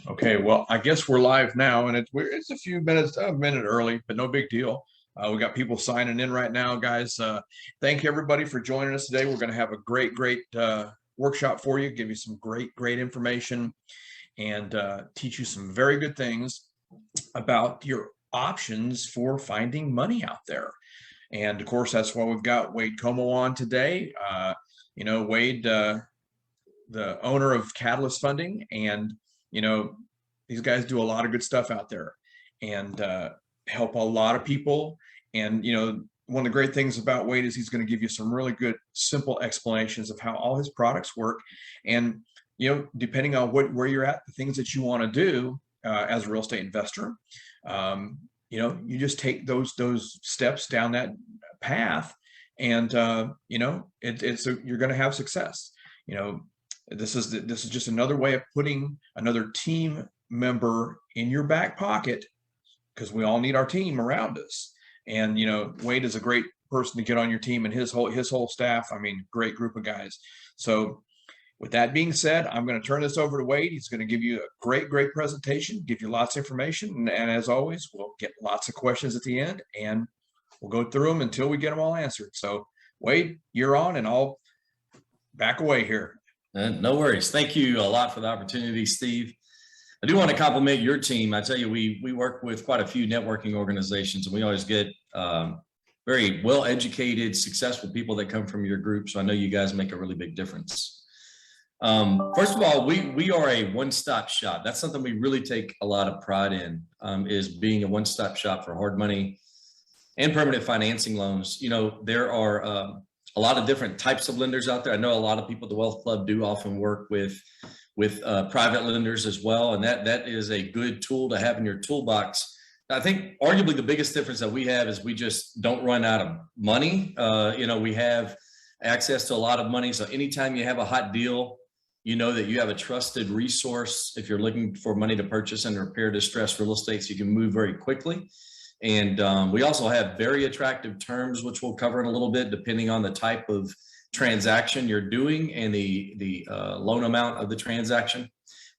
Okay, well, I guess we're live now, and it's a few minutes, a minute early, but no big deal. We got people signing in right now, guys. Thank you everybody for joining us today. We're going to have a great workshop for you, give you some great information, and teach you some very good things about your options for finding money out there. And of course, that's why we've got Wade Comeaux on today. Wade, the owner of Catalyst Funding, and these guys do a lot of good stuff out there and help a lot of people. And one of the great things about Wade is he's going to give you some really good simple explanations of how all his products work. And depending on where you're at, the things that you want to do as a real estate investor, you just take those steps down that path, and you're going to have success. This is just another way of putting another team member in your back pocket, because we all need our team around us. And Wade is a great person to get on your team, and his whole staff. I mean, great group of guys. So with that being said, I'm going to turn this over to Wade. He's going to give you a great presentation, give you lots of information, and as always, we'll get lots of questions at the end, and we'll go through them until we get them all answered. So Wade, you're on, and I'll back away here. No worries. Thank you a lot for the opportunity, Steve. I do want to compliment your team. I tell you, we work with quite a few networking organizations, and we always get very well-educated, successful people that come from your group. So I know you guys make a really big difference. First of all, we are a one-stop shop. That's something we really take a lot of pride in, is being a one-stop shop for hard money and permanent financing loans. There are a lot of different types of lenders out there. I know a lot of people at the Wealth Club do often work with private lenders as well, and that is a good tool to have in your toolbox. I think arguably the biggest difference that we have is we just don't run out of money. We have access to a lot of money, so anytime you have a hot deal, that you have a trusted resource if you're looking for money to purchase and repair distressed real estate, so you can move very quickly. And we also have very attractive terms, which we'll cover in a little bit, depending on the type of transaction you're doing and the loan amount of the transaction.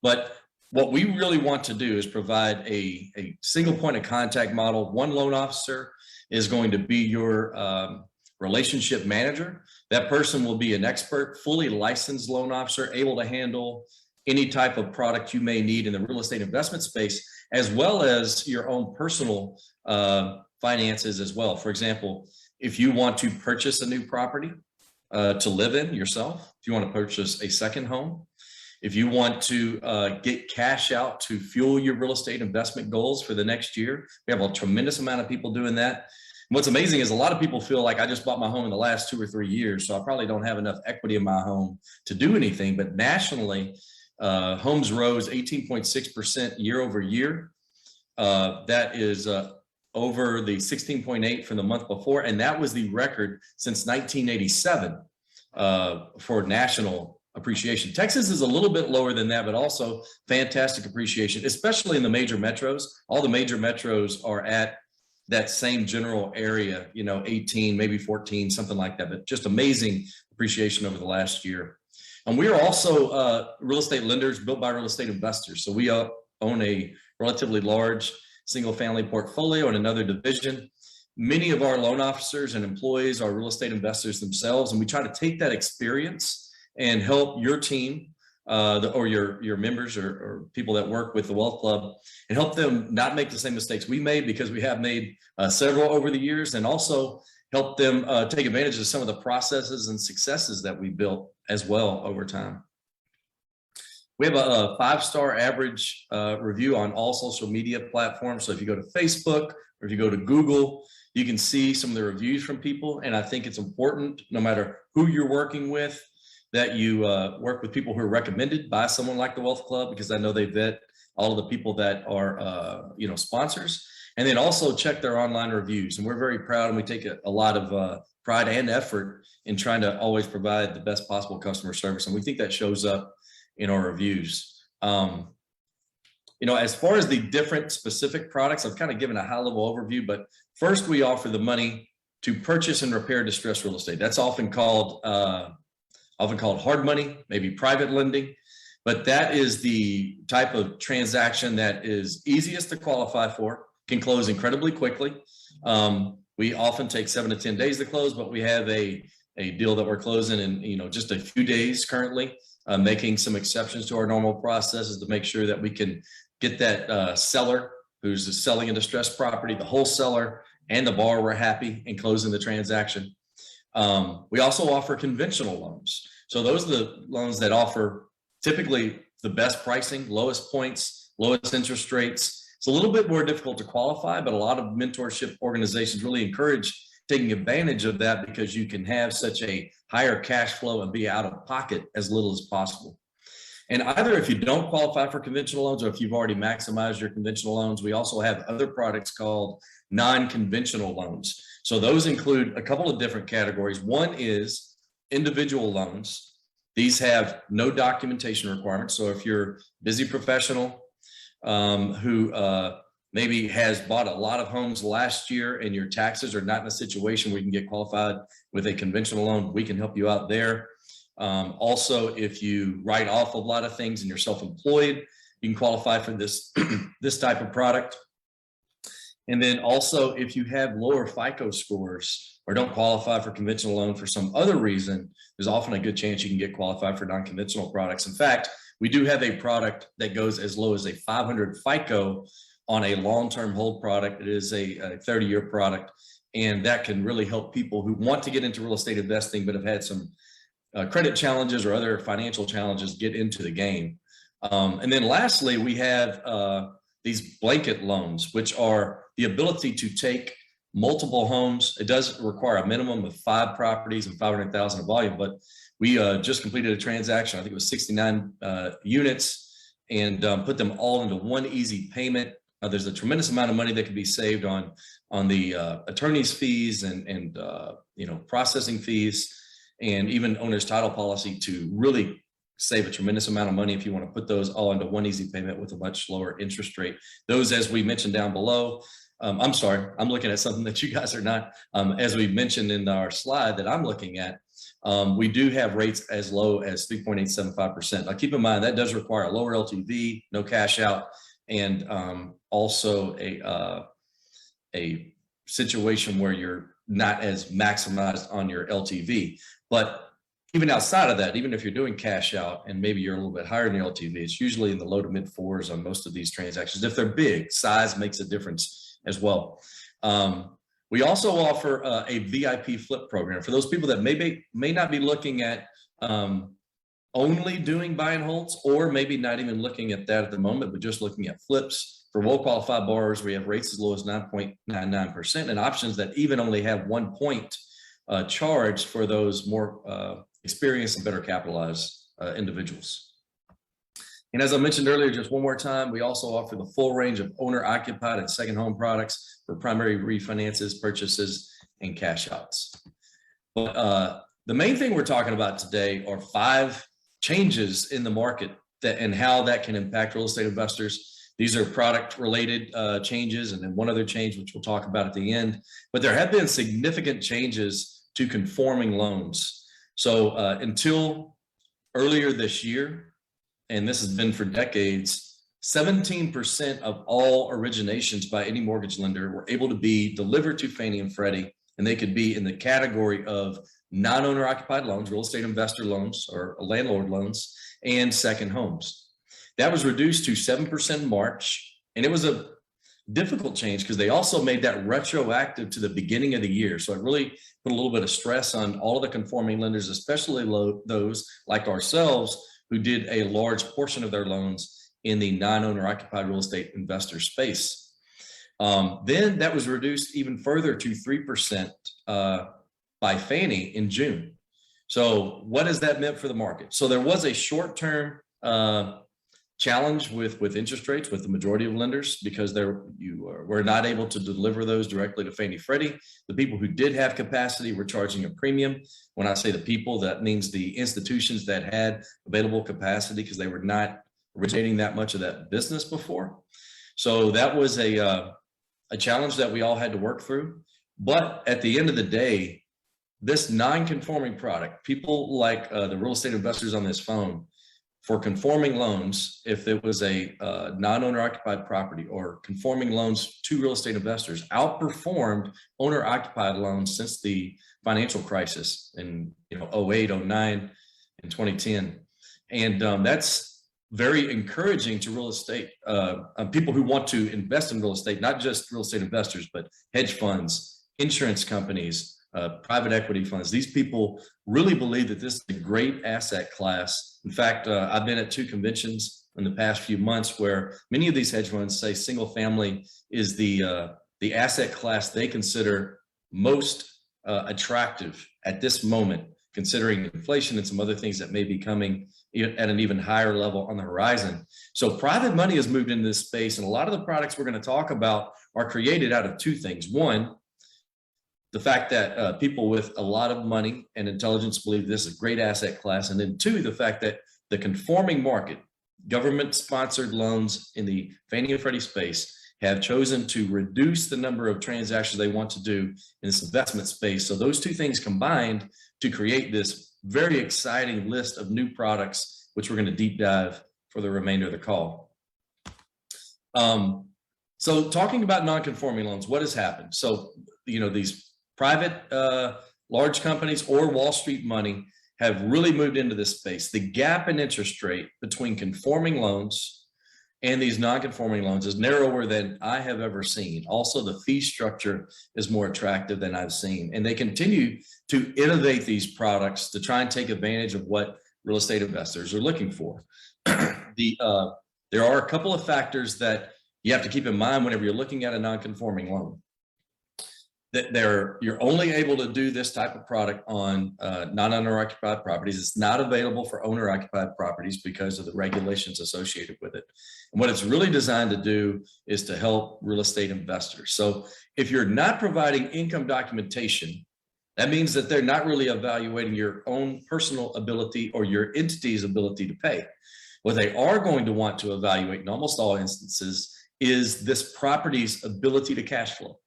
But what we really want to do is provide a single point of contact model. One loan officer is going to be your relationship manager. That person will be an expert, fully licensed loan officer, able to handle any type of product you may need in the real estate investment space, as well as your own personal finances as well. For example, if you want to purchase a new property to live in yourself, if you want to purchase a second home, if you want to get cash out to fuel your real estate investment goals for the next year, we have a tremendous amount of people doing that. And what's amazing is a lot of people feel like, I just bought my home in the last 2 or 3 years, so I probably don't have enough equity in my home to do anything. But nationally, homes rose 18.6% year over year. That is over the 16.8 from the month before, and that was the record since 1987 for national appreciation. Texas is a little bit lower than that, but also fantastic appreciation, especially in the major metros. All the major metros are at that same general area, 18, maybe 14, something like that, but just amazing appreciation over the last year. And we are also real estate lenders built by real estate investors. So we own a relatively large single family portfolio in another division. Many of our loan officers and employees are real estate investors themselves, and we try to take that experience and help your team or your members or people that work with the Wealth Club, and help them not make the same mistakes we made, because we have made several over the years, and also help them take advantage of some of the processes and successes that we built as well over time. We have a 5-star average review on all social media platforms. So if you go to Facebook or if you go to Google, you can see some of the reviews from people. And I think it's important, no matter who you're working with, that you work with people who are recommended by someone like the Wealth Club, because I know they vet all of the people that are sponsors. And then also check their online reviews. And we're very proud, and we take a lot of pride and effort in trying to always provide the best possible customer service. And we think that shows up in our reviews. As far as the different specific products, I've kind of given a high-level overview, but first we offer the money to purchase and repair distressed real estate. That's often called hard money, maybe private lending. but that is the type of transaction that is easiest to qualify for, can close incredibly quickly. We often take 7 to 10 days to close, but we have a deal that we're closing in just a few days currently, making some exceptions to our normal processes to make sure that we can get that seller who's selling a distressed property, the wholesaler and the borrower happy and closing the transaction. We also offer conventional loans. So those are the loans that offer typically the best pricing, lowest points, lowest interest rates. It's a little bit more difficult to qualify, but a lot of mentorship organizations really encourage taking advantage of that because you can have such a higher cash flow and be out of pocket as little as possible. And either if you don't qualify for conventional loans or if you've already maximized your conventional loans, we also have other products called non-conventional loans. So those include a couple of different categories. One is individual loans. These have no documentation requirements. So if you're a busy professional who maybe has bought a lot of homes last year and your taxes are not in a situation where you can get qualified with a conventional loan, we can help you out there. Also, if you write off a lot of things and you're self-employed, you can qualify for this, this type of product. And then also, if you have lower FICO scores or don't qualify for conventional loan for some other reason, there's often a good chance you can get qualified for non-conventional products. In fact, we do have a product that goes as low as a 500 FICO on a long-term hold product. It is a 30-year product, and that can really help people who want to get into real estate investing but have had some credit challenges or other financial challenges get into the game. And then lastly, we have these blanket loans, which are the ability to take multiple homes. It does require a minimum of 5 properties and 500,000 of volume, but we just completed a transaction. I think it was 69 units and put them all into one easy payment. There's a tremendous amount of money that can be saved on the attorney's fees and processing fees, and even owner's title policy to really save a tremendous amount of money if you want to put those all into one easy payment with a much lower interest rate. Those, as we mentioned down below, I'm sorry, I'm looking at something that you guys are not, as we mentioned in our slide that I'm looking at, we do have rates as low as 3.875%. Now keep in mind, that does require a lower LTV, no cash out, and also a situation where you're not as maximized on your LTV. But even outside of that, even if you're doing cash out and maybe you're a little bit higher in your LTV, it's usually in the low to mid 4s on most of these transactions. If they're big, size makes a difference as well. We also offer a VIP flip program for those people that may not be looking at only doing buy and holds, or maybe not even looking at that at the moment, but just looking at flips. For well-qualified borrowers, we have rates as low as 9.99% and options that even only have 1 point charged for those more experienced and better capitalized individuals. And as I mentioned earlier, just one more time, we also offer the full range of owner-occupied and second home products for primary refinances, purchases, and cash outs. But the main thing we're talking about today are 5 changes in the market and how that can impact real estate investors. These are product related changes, and then one other change, which we'll talk about at the end. But there have been significant changes to conforming loans. So until earlier this year, and this has been for decades, 17% of all originations by any mortgage lender were able to be delivered to Fannie and Freddie, and they could be in the category of non-owner occupied loans, real estate investor loans or landlord loans, and second homes. That was reduced to 7% in March, and it was a difficult change because they also made that retroactive to the beginning of the year. So it really put a little bit of stress on all of the conforming lenders, especially those like ourselves who did a large portion of their loans in the non-owner occupied real estate investor space. Then that was reduced even further to 3% by Fannie in June. So what has that meant for the market? So there was a short-term challenge with interest rates with the majority of lenders because were not able to deliver those directly to Fannie Freddie. The people who did have capacity were charging a premium. When I say the people, that means the institutions that had available capacity because they were not originating that much of that business before. So that was a challenge that we all had to work through. But at the end of the day, this non-conforming product, people like the real estate investors on this phone for conforming loans, if it was a non-owner occupied property, or conforming loans to real estate investors, outperformed owner occupied loans since the financial crisis in 08, 09, and 2010. And that's very encouraging to real estate people who want to invest in real estate, not just real estate investors, but hedge funds, insurance companies, private equity funds. These people really believe that this is a great asset class. In fact, I've been at 2 conventions in the past few months where many of these hedge funds say single family is the asset class they consider most attractive at this moment, considering inflation and some other things that may be coming at an even higher level on the horizon. So private money has moved into this space, and a lot of the products we're going to talk about are created out of 2 things. One, the fact that people with a lot of money and intelligence believe this is a great asset class. And then 2, the fact that the conforming market, government-sponsored loans in the Fannie and Freddie space, have chosen to reduce the number of transactions they want to do in this investment space. So those 2 things combined to create this very exciting list of new products, which we're going to deep dive for the remainder of the call. So talking about non-conforming loans, what has happened? So, these private large companies or Wall Street money have really moved into this space. The gap in interest rate between conforming loans and these non-conforming loans is narrower than I have ever seen. Also, the fee structure is more attractive than I've seen. And they continue to innovate these products to try and take advantage of what real estate investors are looking for. There are a couple of factors that you have to keep in mind whenever you're looking at a non-conforming loan. That you're only able to do this type of product on non-owner occupied properties. It's not available for owner occupied properties because of the regulations associated with it. And what it's really designed to do is to help real estate investors. So if you're not providing income documentation, that means that they're not really evaluating your own personal ability or your entity's ability to pay. What they are going to want to evaluate in almost all instances is this property's ability to cash flow.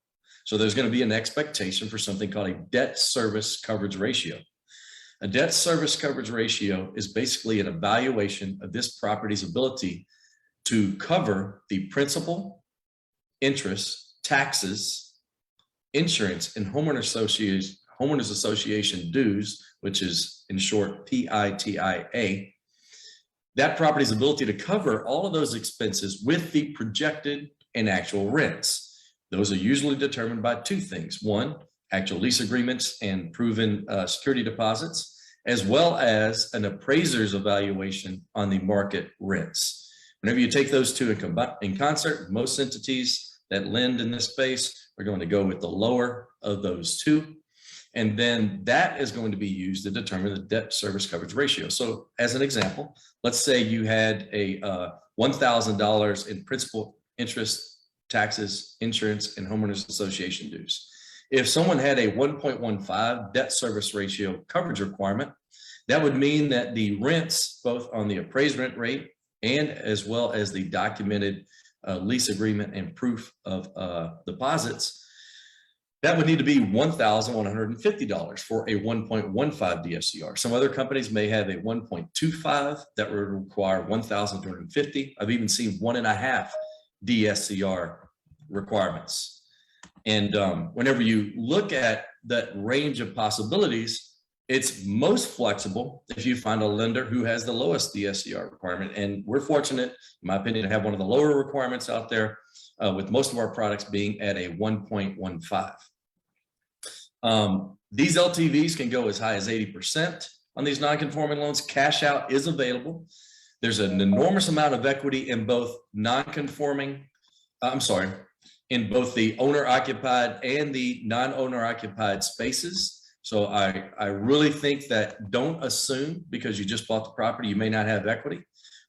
So there's going to be an expectation for something called a debt service coverage ratio. A debt service coverage ratio is basically an evaluation of this property's ability to cover the principal, interest, taxes, insurance, and homeowners association dues, which is in short PITIA. That property's ability to cover all of those expenses with the projected and actual rents. Those are usually determined by 2 things. 1, actual lease agreements and proven security deposits, as well as an appraiser's evaluation on the market rents. Whenever you take those 2 in concert, most entities that lend in this space are going to go with the lower of those 2. And then that is going to be used to determine the debt service coverage ratio. So as an example, let's say you had a $1,000 in principal, interest, taxes, insurance, and homeowners association dues. If someone had a 1.15 debt service ratio coverage requirement, that would mean that the rents, both on the appraised rent rate and as well as the documented lease agreement and proof of deposits, that would need to be $1,150 for a 1.15 DSCR. Some other companies may have a 1.25 that would require $1,250. I've even seen 1.5 DSCR requirements. And whenever you look at that range of possibilities, it's most flexible if you find a lender who has the lowest DSCR requirement. And we're fortunate, in my opinion, to have one of the lower requirements out there, with most of our products being at a 1.15. These LTVs can go as high as 80% on these non-conforming loans. Cash out is available. There's an enormous amount of equity in both in both the owner occupied and the non-owner occupied spaces. So I really think that don't assume because you just bought the property, you may not have equity.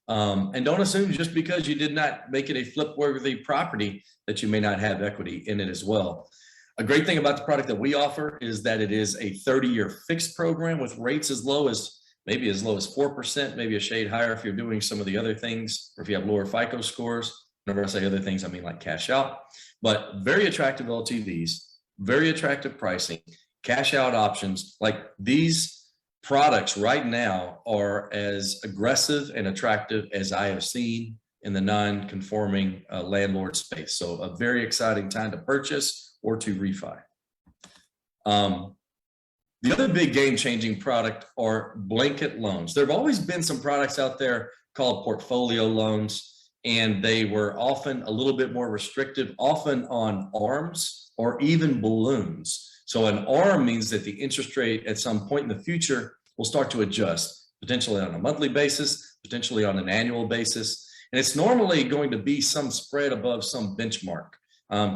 And don't assume just because you did not make it a flip-worthy property that you may not have equity in it as well. A great thing about the product that we offer is that it is a 30-year fixed program with rates as low as 4%, maybe a shade higher if you're doing some of the other things, or if you have lower FICO scores. Whenever I say other things, I mean like cash out, but very attractive LTVs, very attractive pricing, cash out options. Like these products right now are as aggressive and attractive as I have seen in the non-conforming landlord space. So a very exciting time to purchase or to refi. The other big game-changing product are blanket loans. There have always been some products out there called portfolio loans, and they were often a little bit more restrictive, often on ARMs or even balloons. So an ARM means that the interest rate at some point in the future will start to adjust, potentially on a monthly basis, potentially on an annual basis. And it's normally going to be some spread above some benchmark.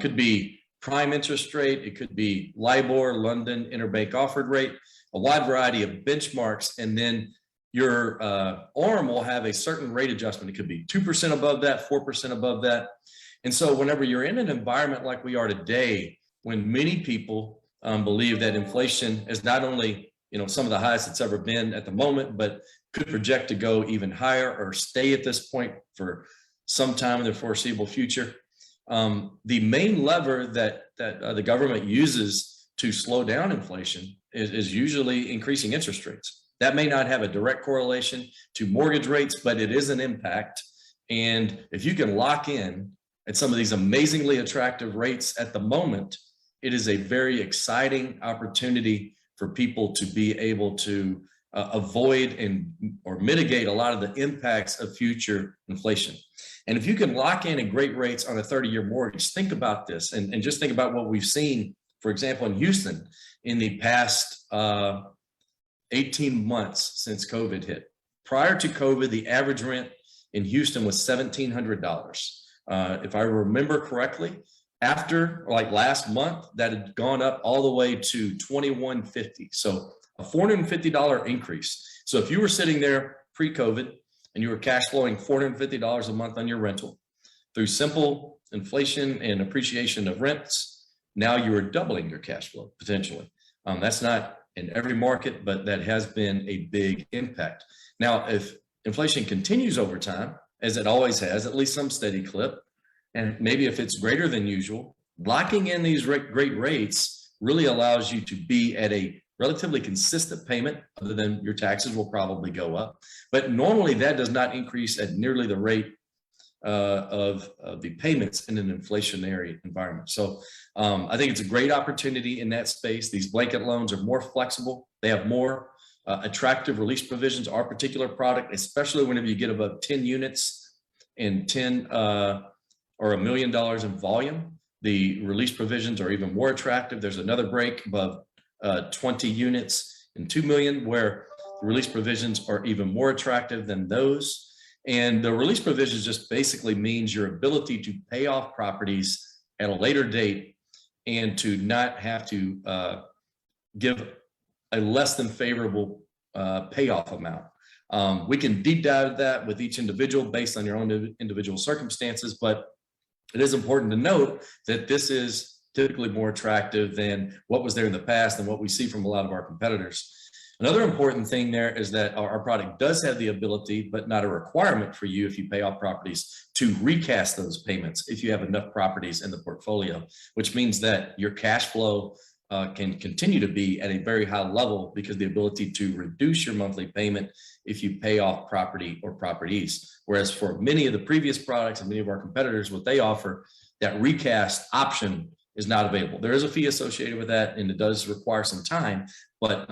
Could be prime interest rate, it could be LIBOR, London Interbank Offered Rate, a wide variety of benchmarks. And then your ARM will have a certain rate adjustment. It could be 2% above that, 4% above that. And so whenever you're in an environment like we are today, when many people believe that inflation is not only some of the highest it's ever been at the moment, but could project to go even higher or stay at this point for some time in the foreseeable future. The main lever that the government uses to slow down inflation is usually increasing interest rates. That may not have a direct correlation to mortgage rates, but it is an impact. And if you can lock in at some of these amazingly attractive rates at the moment, it is a very exciting opportunity for people to be able to avoid or mitigate a lot of the impacts of future inflation. And if you can lock in at great rates on a 30-year mortgage, think about this and just think about what we've seen, for example, in Houston in the past 18 months since COVID hit. Prior to COVID, the average rent in Houston was $1,700. If I remember correctly, after like last month, that had gone up all the way to $2,150. So a $450 increase. So if you were sitting there pre-COVID and you were cash flowing $450 a month on your rental through simple inflation and appreciation of rents, now you are doubling your cash flow potentially. That's not in every market, but that has been a big impact. Now, if inflation continues over time, as it always has, at least some steady clip, and maybe if it's greater than usual, locking in these great rates really allows you to be at a relatively consistent payment, other than your taxes will probably go up. But normally that does not increase at nearly the rate of the payments in an inflationary environment. So I think it's a great opportunity in that space. These blanket loans are more flexible. They have more attractive release provisions. Our particular product, especially whenever you get above 10 units and 10 or $1 million in volume, the release provisions are even more attractive. There's another break above 20 units and 2 million where the release provisions are even more attractive than those. And the release provisions just basically means your ability to pay off properties at a later date and to not have to give a less than favorable payoff amount. We can deep dive that with each individual based on your own individual circumstances, but it is important to note that this is typically more attractive than what was there in the past and what we see from a lot of our competitors. Another important thing there is that our product does have the ability, but not a requirement for you if you pay off properties, to recast those payments if you have enough properties in the portfolio, which means that your cash flow can continue to be at a very high level because the ability to reduce your monthly payment if you pay off property or properties. Whereas for many of the previous products and many of our competitors, what they offer, that recast option is not available. There is a fee associated with that, and it does require some time, but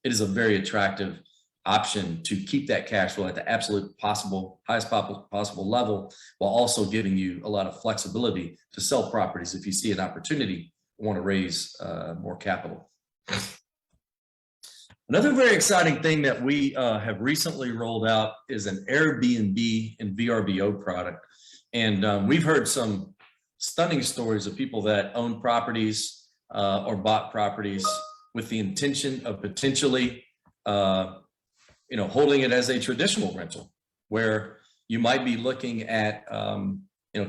it is a very attractive option to keep that cash flow at the absolute highest possible level, while also giving you a lot of flexibility to sell properties if you see an opportunity, want to raise more capital. Another very exciting thing that we have recently rolled out is an Airbnb and VRBO product. And we've heard some stunning stories of people that own properties or bought properties with the intention of potentially holding it as a traditional rental, where you might be looking at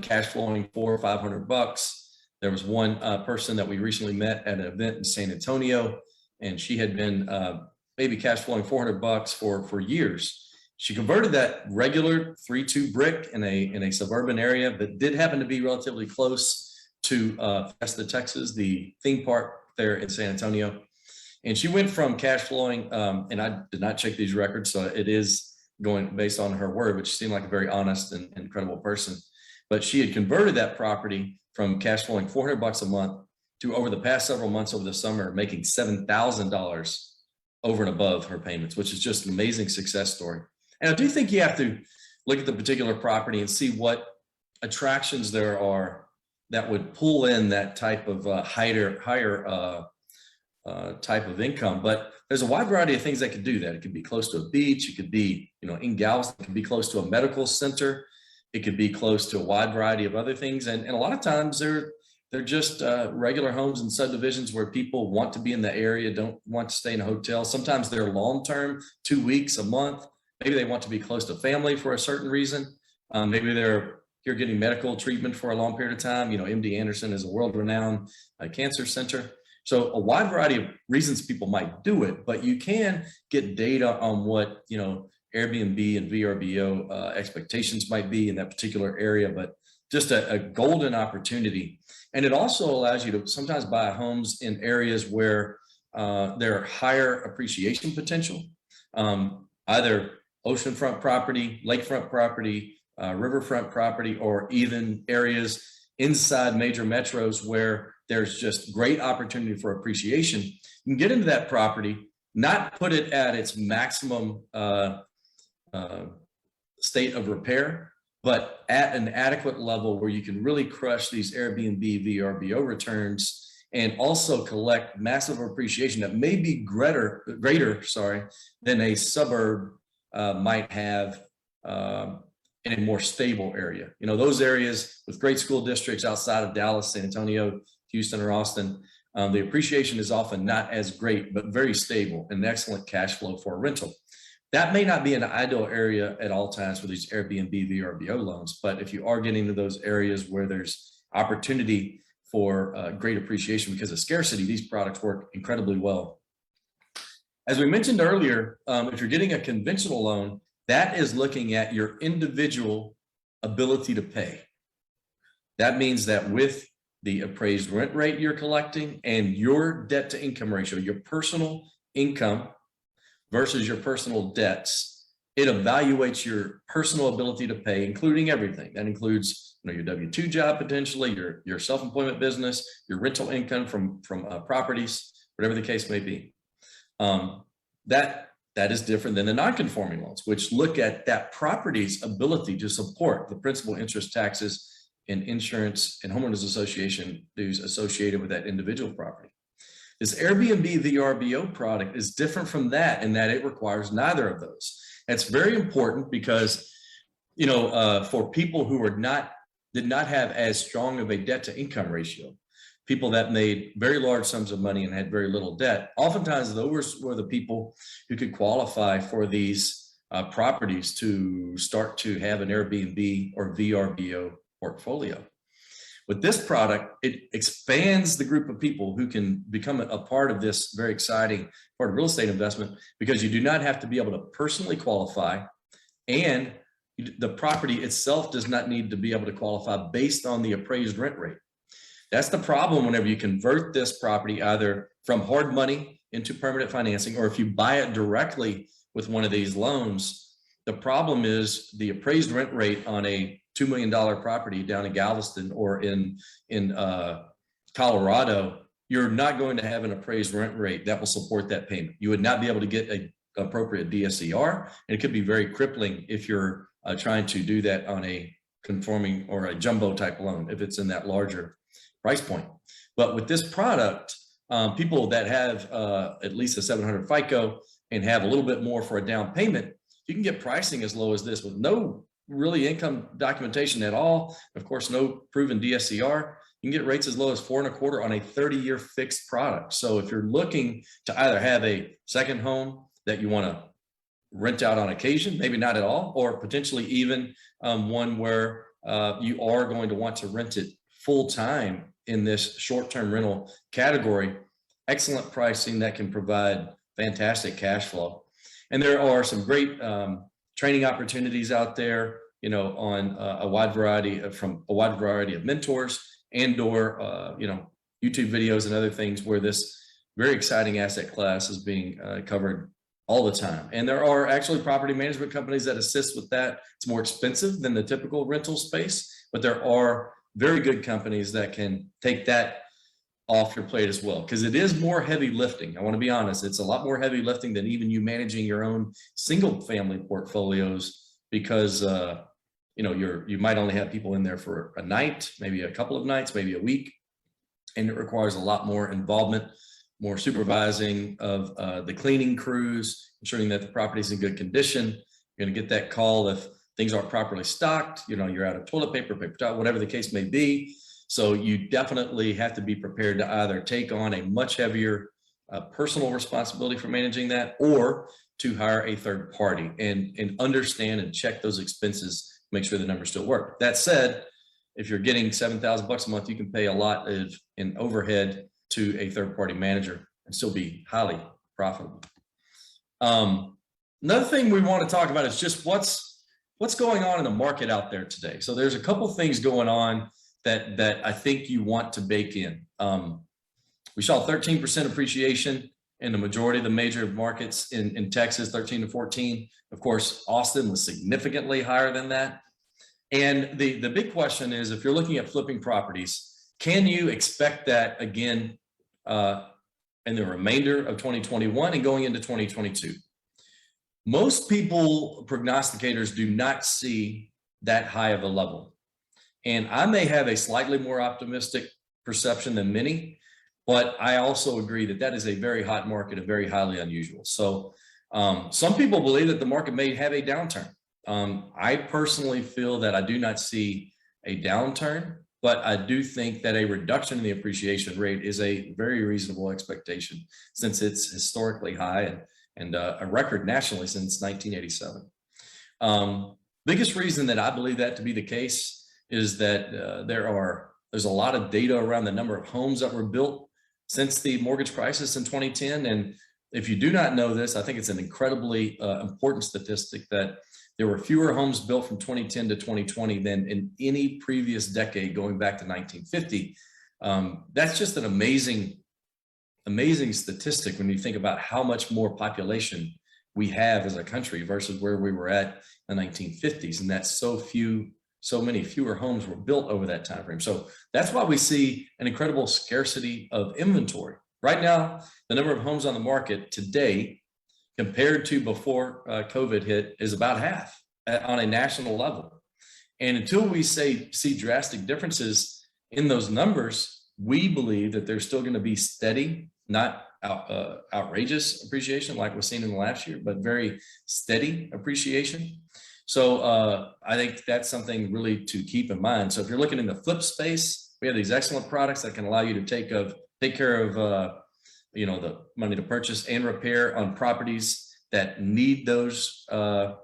cash flowing $400 or $500. There was one person that we recently met at an event in San Antonio, and she had been maybe cash flowing $400 for years. She converted that regular 3-2 brick in a suburban area, but did happen to be relatively close to Fiesta, Texas, the theme park there in San Antonio. And she went from cash flowing, and I did not check these records, so it is going based on her word, but she seemed like a very honest and credible person. But she had converted that property from cash flowing $400 a month to, over the past several months over the summer, making $7,000 over and above her payments, which is just an amazing success story. And I do think you have to look at the particular property and see what attractions there are that would pull in that type of higher type of income. But there's a wide variety of things that could do that. It could be close to a beach. It could be, in Galveston, it could be close to a medical center. It could be close to a wide variety of other things. And a lot of times they're just regular homes and subdivisions where people want to be in the area, don't want to stay in a hotel. Sometimes they're long-term, 2 weeks, a month. Maybe they want to be close to family for a certain reason. Maybe they're here getting medical treatment for a long period of time. MD Anderson is a world-renowned cancer center. So a wide variety of reasons people might do it, but you can get data on what, Airbnb and VRBO expectations might be in that particular area, but just a golden opportunity. And it also allows you to sometimes buy homes in areas where there are higher appreciation potential, either oceanfront property, lakefront property, riverfront property, or even areas inside major metros where there's just great opportunity for appreciation. You can get into that property, not put it at its maximum state of repair, but at an adequate level where you can really crush these Airbnb VRBO returns and also collect massive appreciation that may be greater than a suburb might have in a more stable area. Those areas with great school districts outside of Dallas, San Antonio, Houston, or Austin, the appreciation is often not as great, but very stable and excellent cash flow for a rental. That may not be an ideal area at all times for these Airbnb VRBO loans, but if you are getting into those areas where there's opportunity for great appreciation because of scarcity, these products work incredibly well. As we mentioned earlier, if you're getting a conventional loan, that is looking at your individual ability to pay. That means that with the appraised rent rate you're collecting and your debt to income ratio, your personal income versus your personal debts, it evaluates your personal ability to pay, including everything. That includes your W-2 job, potentially your self-employment business, your rental income from properties, whatever the case may be. That is different than the non-conforming loans, which look at that property's ability to support the principal, interest, taxes, and insurance and homeowners association dues associated with that individual property. This Airbnb VRBO product is different from that in that it requires neither of those. That's very important because, for people who did not have as strong of a debt to income ratio, people that made very large sums of money and had very little debt, oftentimes those were the people who could qualify for these properties to start to have an Airbnb or VRBO portfolio. With this product, it expands the group of people who can become a part of this very exciting part of real estate investment, because you do not have to be able to personally qualify, and the property itself does not need to be able to qualify based on the appraised rent rate. That's the problem whenever you convert this property either from hard money into permanent financing, or if you buy it directly with one of these loans. The problem is the appraised rent rate on a $2 million property down in Galveston or in Colorado, you're not going to have an appraised rent rate that will support that payment. You would not be able to get an appropriate DSCR, and it could be very crippling if you're trying to do that on a conforming or a jumbo type loan, if it's in that larger price point. But with this product, people that have at least a 700 FICO and have a little bit more for a down payment, you can get pricing as low as this with no really income documentation at all. Of course, no proven DSCR. You can get rates as low as 4.25% on a 30-year fixed product. So if you're looking to either have a second home that you want to rent out on occasion, maybe not at all, or potentially even one where you are going to want to rent it full time in this short-term rental category, excellent pricing that can provide fantastic cash flow. And there are some great training opportunities out there, on a wide variety of mentors and/or YouTube videos and other things where this very exciting asset class is being covered all the time. And there are actually property management companies that assist with that. It's more expensive than the typical rental space, but there are very good companies that can take that off your plate as well, because it is more heavy lifting. I want to be honest, it's a lot more heavy lifting than even you managing your own single family portfolios, because you might only have people in there for a night, maybe a couple of nights, maybe a week, and it requires a lot more involvement, more supervising of the cleaning crews, ensuring that the property is in good condition. You're going to get that call if things aren't properly stocked, you're out of toilet paper, paper towel, whatever the case may be. So you definitely have to be prepared to either take on a much heavier personal responsibility for managing that, or to hire a third party and understand and check those expenses, make sure the numbers still work. That said, if you're getting $7,000 a month, you can pay a lot in overhead to a third-party manager and still be highly profitable. Another thing we want to talk about is just what's going on in the market out there today. So there's a couple things going on that I think you want to bake in. We saw 13% appreciation in the majority of the major markets in Texas, 13 to 14. Of course, Austin was significantly higher than that. And the big question is, if you're looking at flipping properties, can you expect that again in the remainder of 2021 and going into 2022? Most people, prognosticators, do not see that high of a level. And I may have a slightly more optimistic perception than many, but I also agree that that is a very hot market and very highly unusual. So some people believe that the market may have a downturn. I personally feel that I do not see a downturn, but I do think that a reduction in the appreciation rate is a very reasonable expectation, since it's historically high and a record nationally since 1987. Biggest reason that I believe that to be the case is that there's a lot of data around the number of homes that were built since the mortgage crisis in 2010. And if you do not know this, I think it's an incredibly important statistic that there were fewer homes built from 2010 to 2020 than in any previous decade going back to 1950. That's just an amazing statistic when you think about how much more population we have as a country versus where we were at in the 1950s. And that's so many fewer homes were built over that time frame. So that's why we see an incredible scarcity of inventory. Right now, the number of homes on the market today compared to before COVID hit is about half on a national level. And until we see drastic differences in those numbers, we believe that there's still going to be steady, not outrageous appreciation like we've seen in the last year, but very steady appreciation. So I think that's something really to keep in mind. So if you're looking in the flip space, we have these excellent products that can allow you to take care of the money to purchase and repair on properties that need those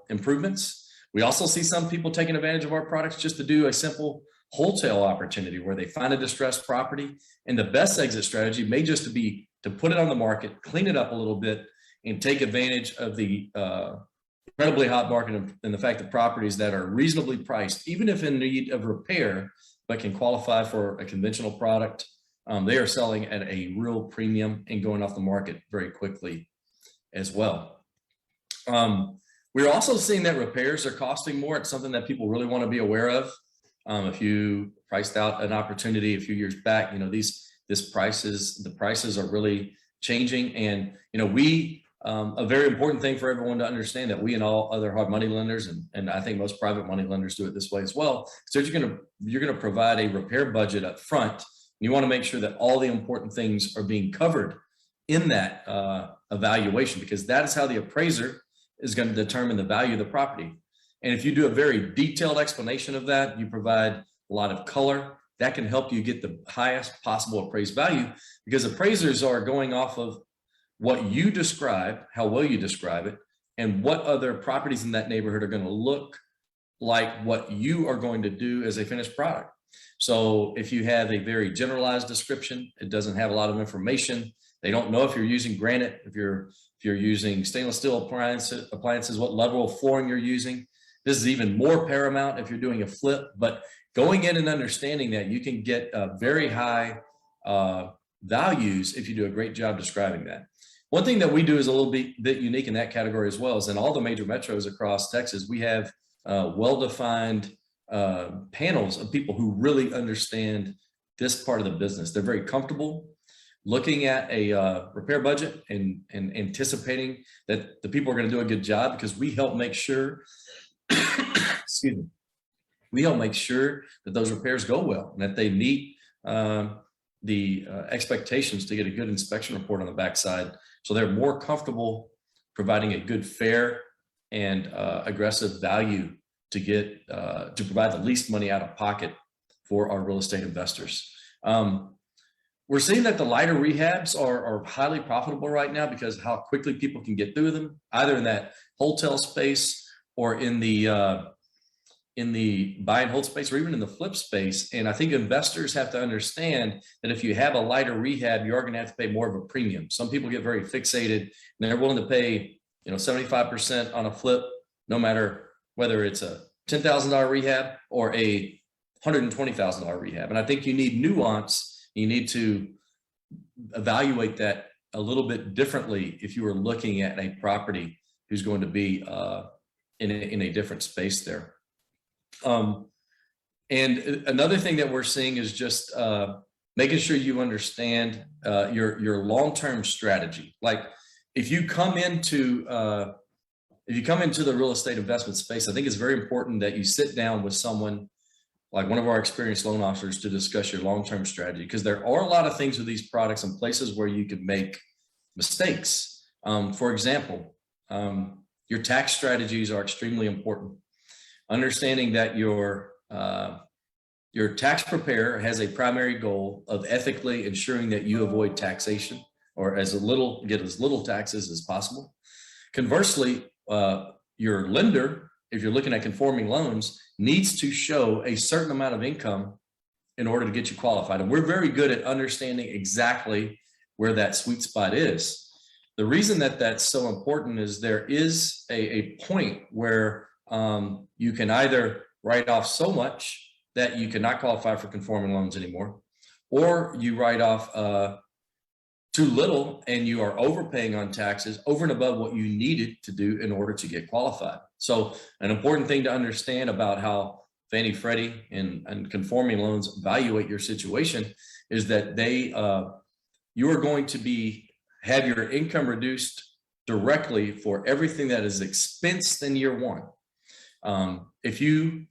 improvements. We also see some people taking advantage of our products just to do a simple wholesale opportunity where they find a distressed property, and the best exit strategy may just be to put it on the market, clean it up a little bit, and take advantage of the incredibly hot market and the fact that properties that are reasonably priced, even if in need of repair, but can qualify for a conventional product, they are selling at a real premium and going off the market very quickly as well. We're also seeing that repairs are costing more. It's something that people really want to be aware of. If you priced out an opportunity a few years back, the prices are really changing. And, a very important thing for everyone to understand that we and all other hard money lenders, and I think most private money lenders do it this way as well. So you're going to provide a repair budget up front. You want to make sure that all the important things are being covered in that evaluation, because that is how the appraiser is going to determine the value of the property. And if you do a very detailed explanation of that, you provide a lot of color, that can help you get the highest possible appraised value, because appraisers are going off of what you describe, how well you describe it, and what other properties in that neighborhood are going to look like what you are going to do as a finished product. So if you have a very generalized description, it doesn't have a lot of information. They don't know if you're using granite, if you're using stainless steel appliances, what level of flooring you're using. This is even more paramount if you're doing a flip, but going in and understanding that, you can get a very high values if you do a great job describing that. One thing that we do is a little bit unique in that category as well, is in all the major metros across Texas, we have well-defined panels of people who really understand this part of the business. They're very comfortable looking at a repair budget and anticipating that the people are going to do a good job, because we help make sure, excuse me, we help make sure that those repairs go well and that they meet the expectations to get a good inspection report on the backside. So they're more comfortable providing a good, fair, and aggressive value to get to provide the least money out of pocket for our real estate investors. We're seeing that the lighter rehabs are highly profitable right now because of how quickly people can get through them, either in that hotel space or in the buy and hold space, or even in the flip space. And I think investors have to understand that if you have a lighter rehab, you are going to have to pay more of a premium. Some people get very fixated and they're willing to pay, 75% on a flip, no matter whether it's a $10,000 rehab or a $120,000 rehab. And I think you need nuance. You need to evaluate that a little bit differently if you are looking at a property who's going to be in a different space there. And another thing that we're seeing is just making sure you understand your long-term strategy. Like if you come into the real estate investment space, I think it's very important that you sit down with someone like one of our experienced loan officers to discuss your long-term strategy, because there are a lot of things with these products and places where you could make mistakes. For example, your tax strategies are extremely important. Understanding that your tax preparer has a primary goal of ethically ensuring that you avoid taxation or get as little taxes as possible. Conversely, your lender, if you're looking at conforming loans, needs to show a certain amount of income in order to get you qualified. And we're very good at understanding exactly where that sweet spot is. The reason that that's so important is there is a point where you can either write off so much that you cannot qualify for conforming loans anymore, or you write off too little and you are overpaying on taxes over and above what you needed to do in order to get qualified. So an important thing to understand about how Fannie, Freddie, and conforming loans evaluate your situation is that you are going to have your income reduced directly for everything that is expensed in year one. If you,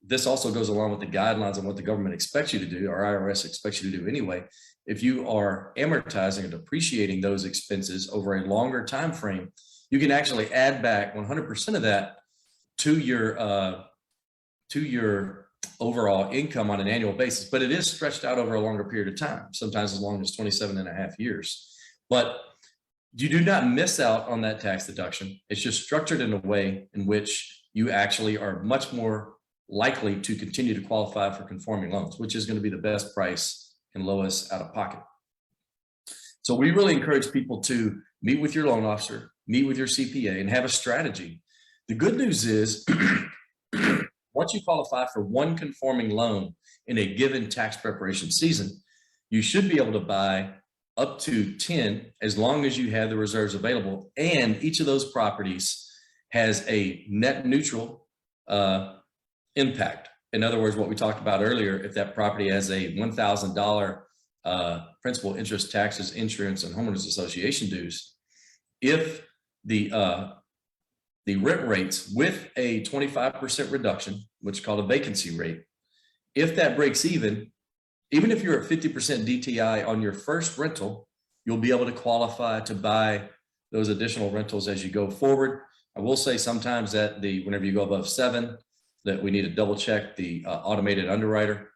this also goes along with the guidelines on what the government expects you to do, or IRS expects you to do anyway. If you are amortizing or depreciating those expenses over a longer time frame, you can actually add back 100% of that to your overall income on an annual basis. But it is stretched out over a longer period of time, sometimes as long as 27.5 years. But you do not miss out on that tax deduction. It's just structured in a way in which you actually are much more likely to continue to qualify for conforming loans, which is going to be the best price and lowest out of pocket. So we really encourage people to meet with your loan officer, meet with your CPA, and have a strategy. The good news is once you qualify for one conforming loan in a given tax preparation season, you should be able to buy up to 10 as long as you have the reserves available, and each of those properties has a net neutral impact. In other words, what we talked about earlier, if that property has a $1,000 principal, interest, taxes, insurance, and homeowners association dues, if the rent rates with a 25% reduction, which is called a vacancy rate, if that breaks even if you're at 50% DTI on your first rental, you'll be able to qualify to buy those additional rentals as you go forward. I will say sometimes that whenever you go above 7, that we need to double check the automated underwriter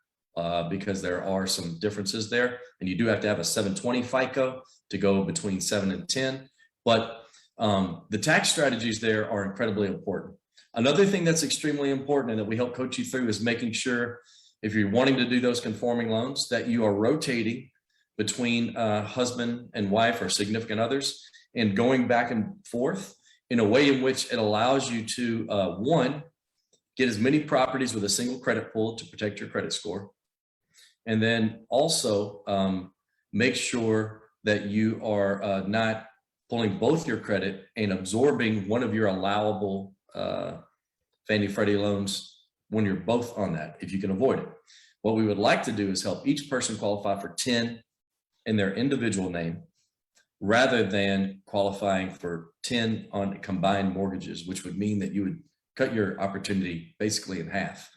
because there are some differences there. And you do have to have a 720 FICO to go between 7 and 10. But the tax strategies there are incredibly important. Another thing that's extremely important and that we help coach you through is making sure, if you're wanting to do those conforming loans, that you are rotating between husband and wife or significant others and going back and forth in a way in which it allows you to, one, get as many properties with a single credit pool to protect your credit score. And then also make sure that you are not pulling both your credit and absorbing one of your allowable Fannie Freddie loans when you're both on that, if you can avoid it. What we would like to do is help each person qualify for 10 in their individual name, rather than qualifying for 10 on combined mortgages, which would mean that you would cut your opportunity basically in half.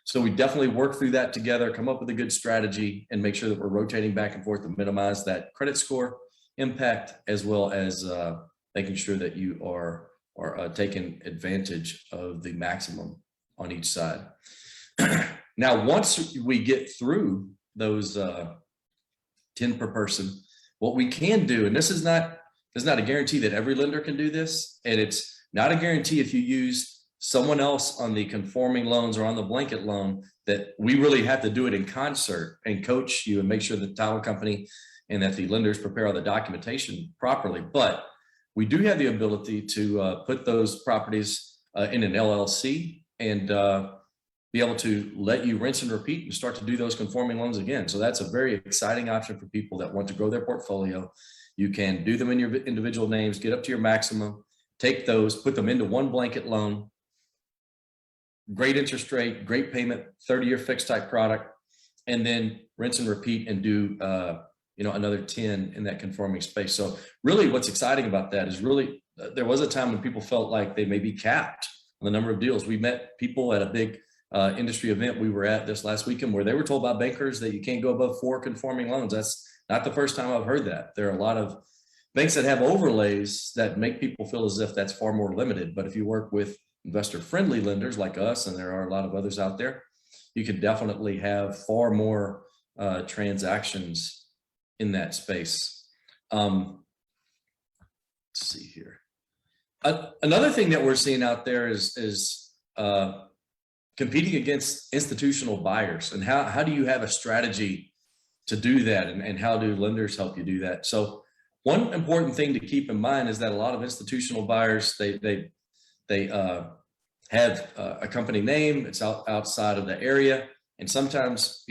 So we definitely work through that together, come up with a good strategy, and make sure that we're rotating back and forth to minimize that credit score impact, as well as making sure that you are taking advantage of the maximum on each side. Now, once we get through those 10 per person, what we can do, and this is not a guarantee that every lender can do this, and it's not a guarantee if you use someone else on the conforming loans or on the blanket loan, that we really have to do it in concert and coach you and make sure the title company and that the lenders prepare all the documentation properly. But we do have the ability to put those properties in an LLC and be able to let you rinse and repeat and start to do those conforming loans again. So that's a very exciting option for people that want to grow their portfolio. You can do them in your individual names, get up to your maximum, take those, put them into one blanket loan, great interest rate, great payment, 30-year fixed type product, and then rinse and repeat and do another 10 in that conforming space. So really what's exciting about that is really, there was a time when people felt like they may be capped on the number of deals. We met people at a big industry event we were at this last weekend where they were told by bankers that you can't go above 4 conforming loans. That's not the first time I've heard that. There are a lot of banks that have overlays that make people feel as if that's far more limited. But if you work with investor-friendly lenders like us, and there are a lot of others out there, you can definitely have far more transactions in that space. Let's see here. Another thing that we're seeing out there is competing against institutional buyers, and how do you have a strategy to do that, and how do lenders help you do that? So one important thing to keep in mind is that a lot of institutional buyers, they have a company name, it's outside of the area, and sometimes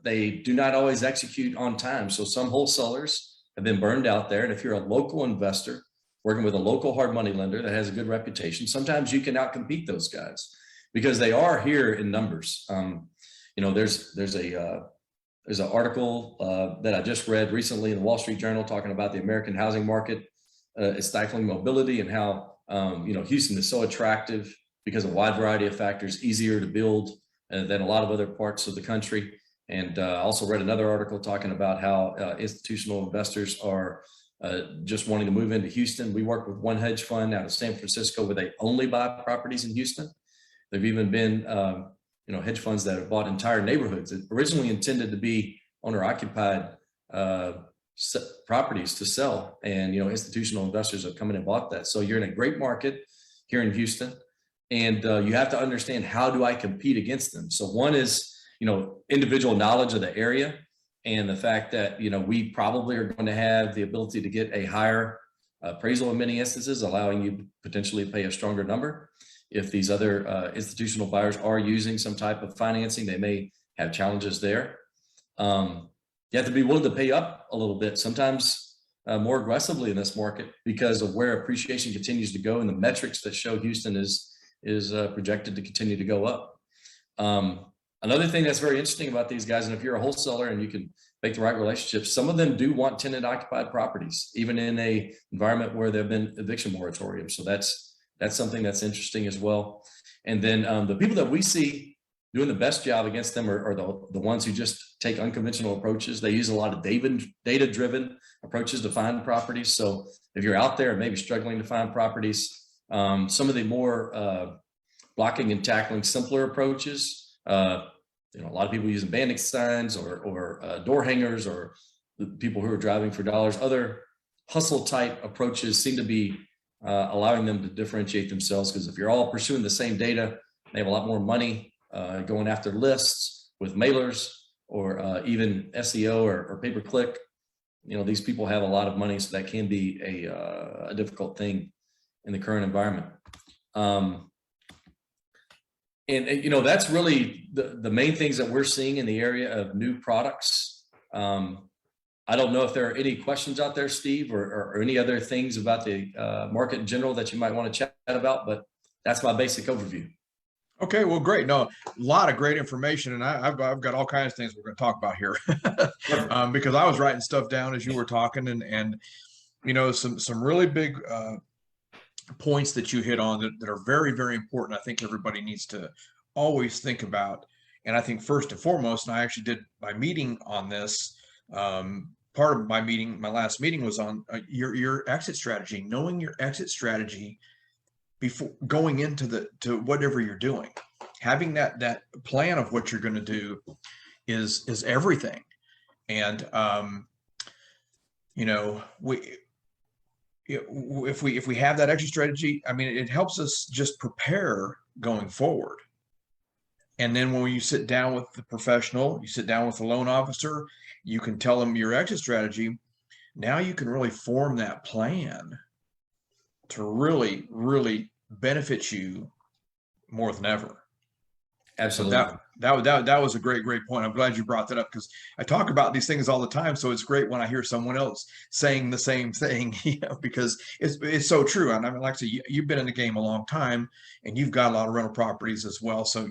they do not always execute on time. So some wholesalers have been burned out there, and if you're a local investor working with a local hard money lender that has a good reputation, sometimes you can outcompete those guys, because they are here in numbers. There's an article that I just read recently in the Wall Street Journal talking about the American housing market is stifling mobility, and how Houston is so attractive because of a wide variety of factors, easier to build than a lot of other parts of the country. And I also read another article talking about how institutional investors are just wanting to move into Houston. We work with one hedge fund out of San Francisco where they only buy properties in Houston. There've even been hedge funds that have bought entire neighborhoods that originally intended to be owner-occupied properties to sell, and institutional investors have come in and bought that. So you're in a great market here in Houston, and you have to understand, how do I compete against them? So one is individual knowledge of the area, and the fact that we probably are going to have the ability to get a higher appraisal in many instances, allowing you to potentially pay a stronger number. If these other institutional buyers are using some type of financing, they may have challenges there. You have to be willing to pay up a little bit, sometimes more aggressively in this market, because of where appreciation continues to go, and the metrics that show Houston is projected to continue to go up. Another thing that's very interesting about these guys, and if you're a wholesaler and you can make the right relationships, some of them do want tenant occupied properties, even in a environment where there have been eviction moratoriums. So that's something that's interesting as well. And then the people that we see doing the best job against them are the ones who just take unconventional approaches. They use a lot of data-driven approaches to find properties. So if you're out there and maybe struggling to find properties, some of the more blocking and tackling simpler approaches, a lot of people using bandit signs or door hangers, or the people who are driving for dollars. Other hustle type approaches seem to be allowing them to differentiate themselves, because if you're all pursuing the same data, they have a lot more money going after lists with mailers, or even SEO or pay-per-click. These people have a lot of money, so that can be a difficult thing in the current environment. And that's really the main things that we're seeing in the area of new products. I don't know if there are any questions out there, Steve, or any other things about the market in general that you might want to chat about, but that's my basic overview. Okay, well, great. No, a lot of great information, and I've got all kinds of things we're going to talk about here, because I was writing stuff down as you were talking, and some really big points that you hit on that are very, very important. I think everybody needs to always think about. And I think first and foremost, and I actually did my meeting on this. Part of my meeting, my last meeting, was on your exit strategy, knowing your exit strategy before going into to whatever you're doing. Having that plan of what you're going to do is everything. And if we have that exit strategy, I mean, it helps us just prepare going forward. And then when you sit down with the professional, you sit down with the loan officer, you can tell them your exit strategy. Now you can really form that plan to really, really benefit you more than ever. Absolutely. So that was a great point. I'm glad you brought that up, because I talk about these things all the time. So it's great when I hear someone else saying the same thing, because it's so true. And I mean, like I said, you've been in the game a long time, and you've got a lot of rental properties as well. So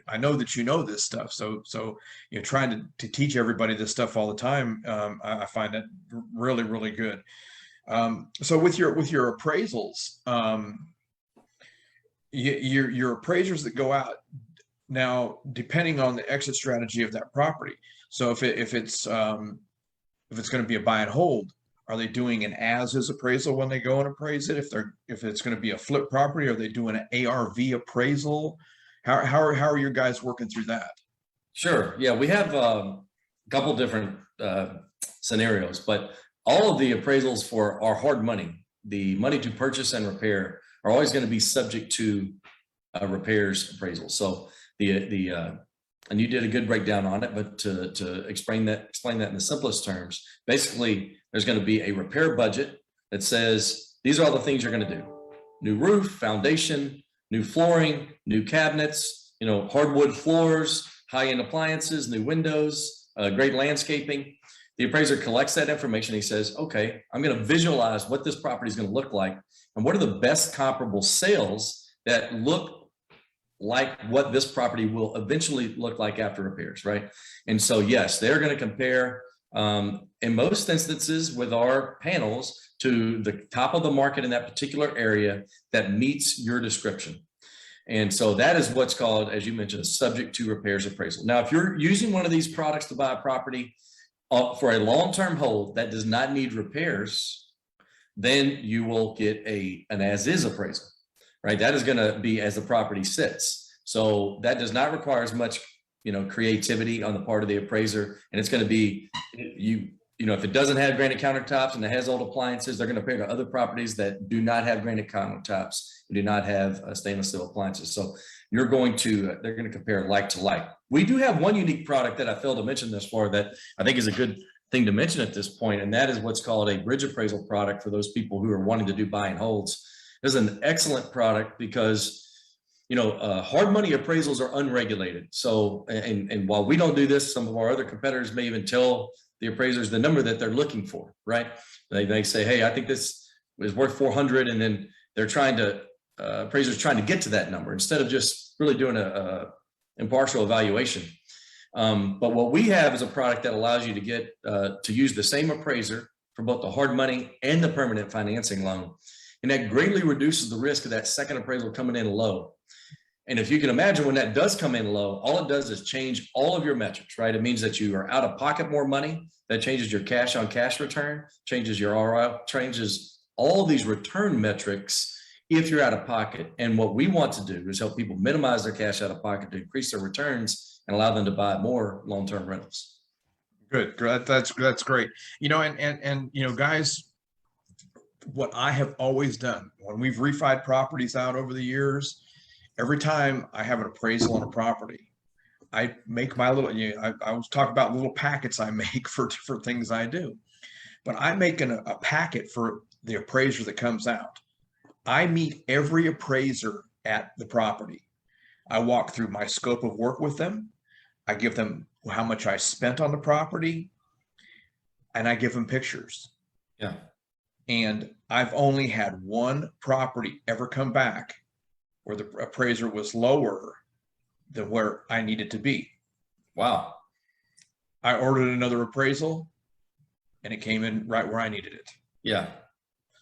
I know that you know this stuff. So trying to teach everybody this stuff all the time, I find that really, really good. So with your appraisals, your appraisers that go out now, depending on the exit strategy of that property. So if it's going to be a buy and hold, are they doing an as-is appraisal when they go and appraise it? If it's going to be a flip property, are they doing an ARV appraisal? How are your guys working through that? Sure. Yeah, we have a couple different scenarios, but all of the appraisals for our hard money, the money to purchase and repair, are always going to be subject to repairs appraisal. So and you did a good breakdown on it, but to explain that in the simplest terms, basically there's going to be a repair budget that says these are all the things you're going to do: new roof, foundation, new flooring, new cabinets, hardwood floors, high-end appliances, new windows, great landscaping. The appraiser collects that information. He says, okay, I'm going to visualize what this property is going to look like, and what are the best comparable sales that look like what this property will eventually look like after repairs, right? And so, yes, they're going to compare, in most instances with our panels, to the top of the market in that particular area that meets your description. And so that is what's called, as you mentioned, a subject to repairs appraisal. Now, if you're using one of these products to buy a property for a long-term hold that does not need repairs, then you will get an as-is appraisal, right? That is going to be as the property sits. So that does not require as much, creativity on the part of the appraiser. And it's going to be, if it doesn't have granite countertops and it has old appliances, they're going to compare to other properties that do not have granite countertops and do not have stainless steel appliances. So they're going to compare like to like. We do have one unique product that I failed to mention this far that I think is a good thing to mention at this point, and that is what's called a bridge appraisal product for those people who are wanting to do buy and holds. This is an excellent product because hard money appraisals are unregulated. So, and while we don't do this, some of our other competitors may even tell the appraisers the number that they're looking for, right? They say, hey, I think this is worth 400, and then they're appraisers trying to get to that number instead of just really doing a impartial evaluation. But what we have is a product that allows you to get to use the same appraiser for both the hard money and the permanent financing loan. And that greatly reduces the risk of that second appraisal coming in low. And if you can imagine, when that does come in low, all it does is change all of your metrics, right? It means that you are out of pocket more money. That changes your cash on cash return, changes your ROI, changes all these return metrics if you're out of pocket. And what we want to do is help people minimize their cash out of pocket to increase their returns and allow them to buy more long-term rentals. Good. That's great. And guys, what I have always done when we've refied properties out over the years, every time I have an appraisal on a property, I make my little, I was talking about little packets I make for things I do, but I make a packet for the appraiser that comes out. I meet every appraiser at the property. I walk through my scope of work with them. I give them how much I spent on the property, and I give them pictures. Yeah. And I've only had one property ever come back where the appraiser was lower than where I needed to be. Wow. I ordered another appraisal and it came in right where I needed it. Yeah.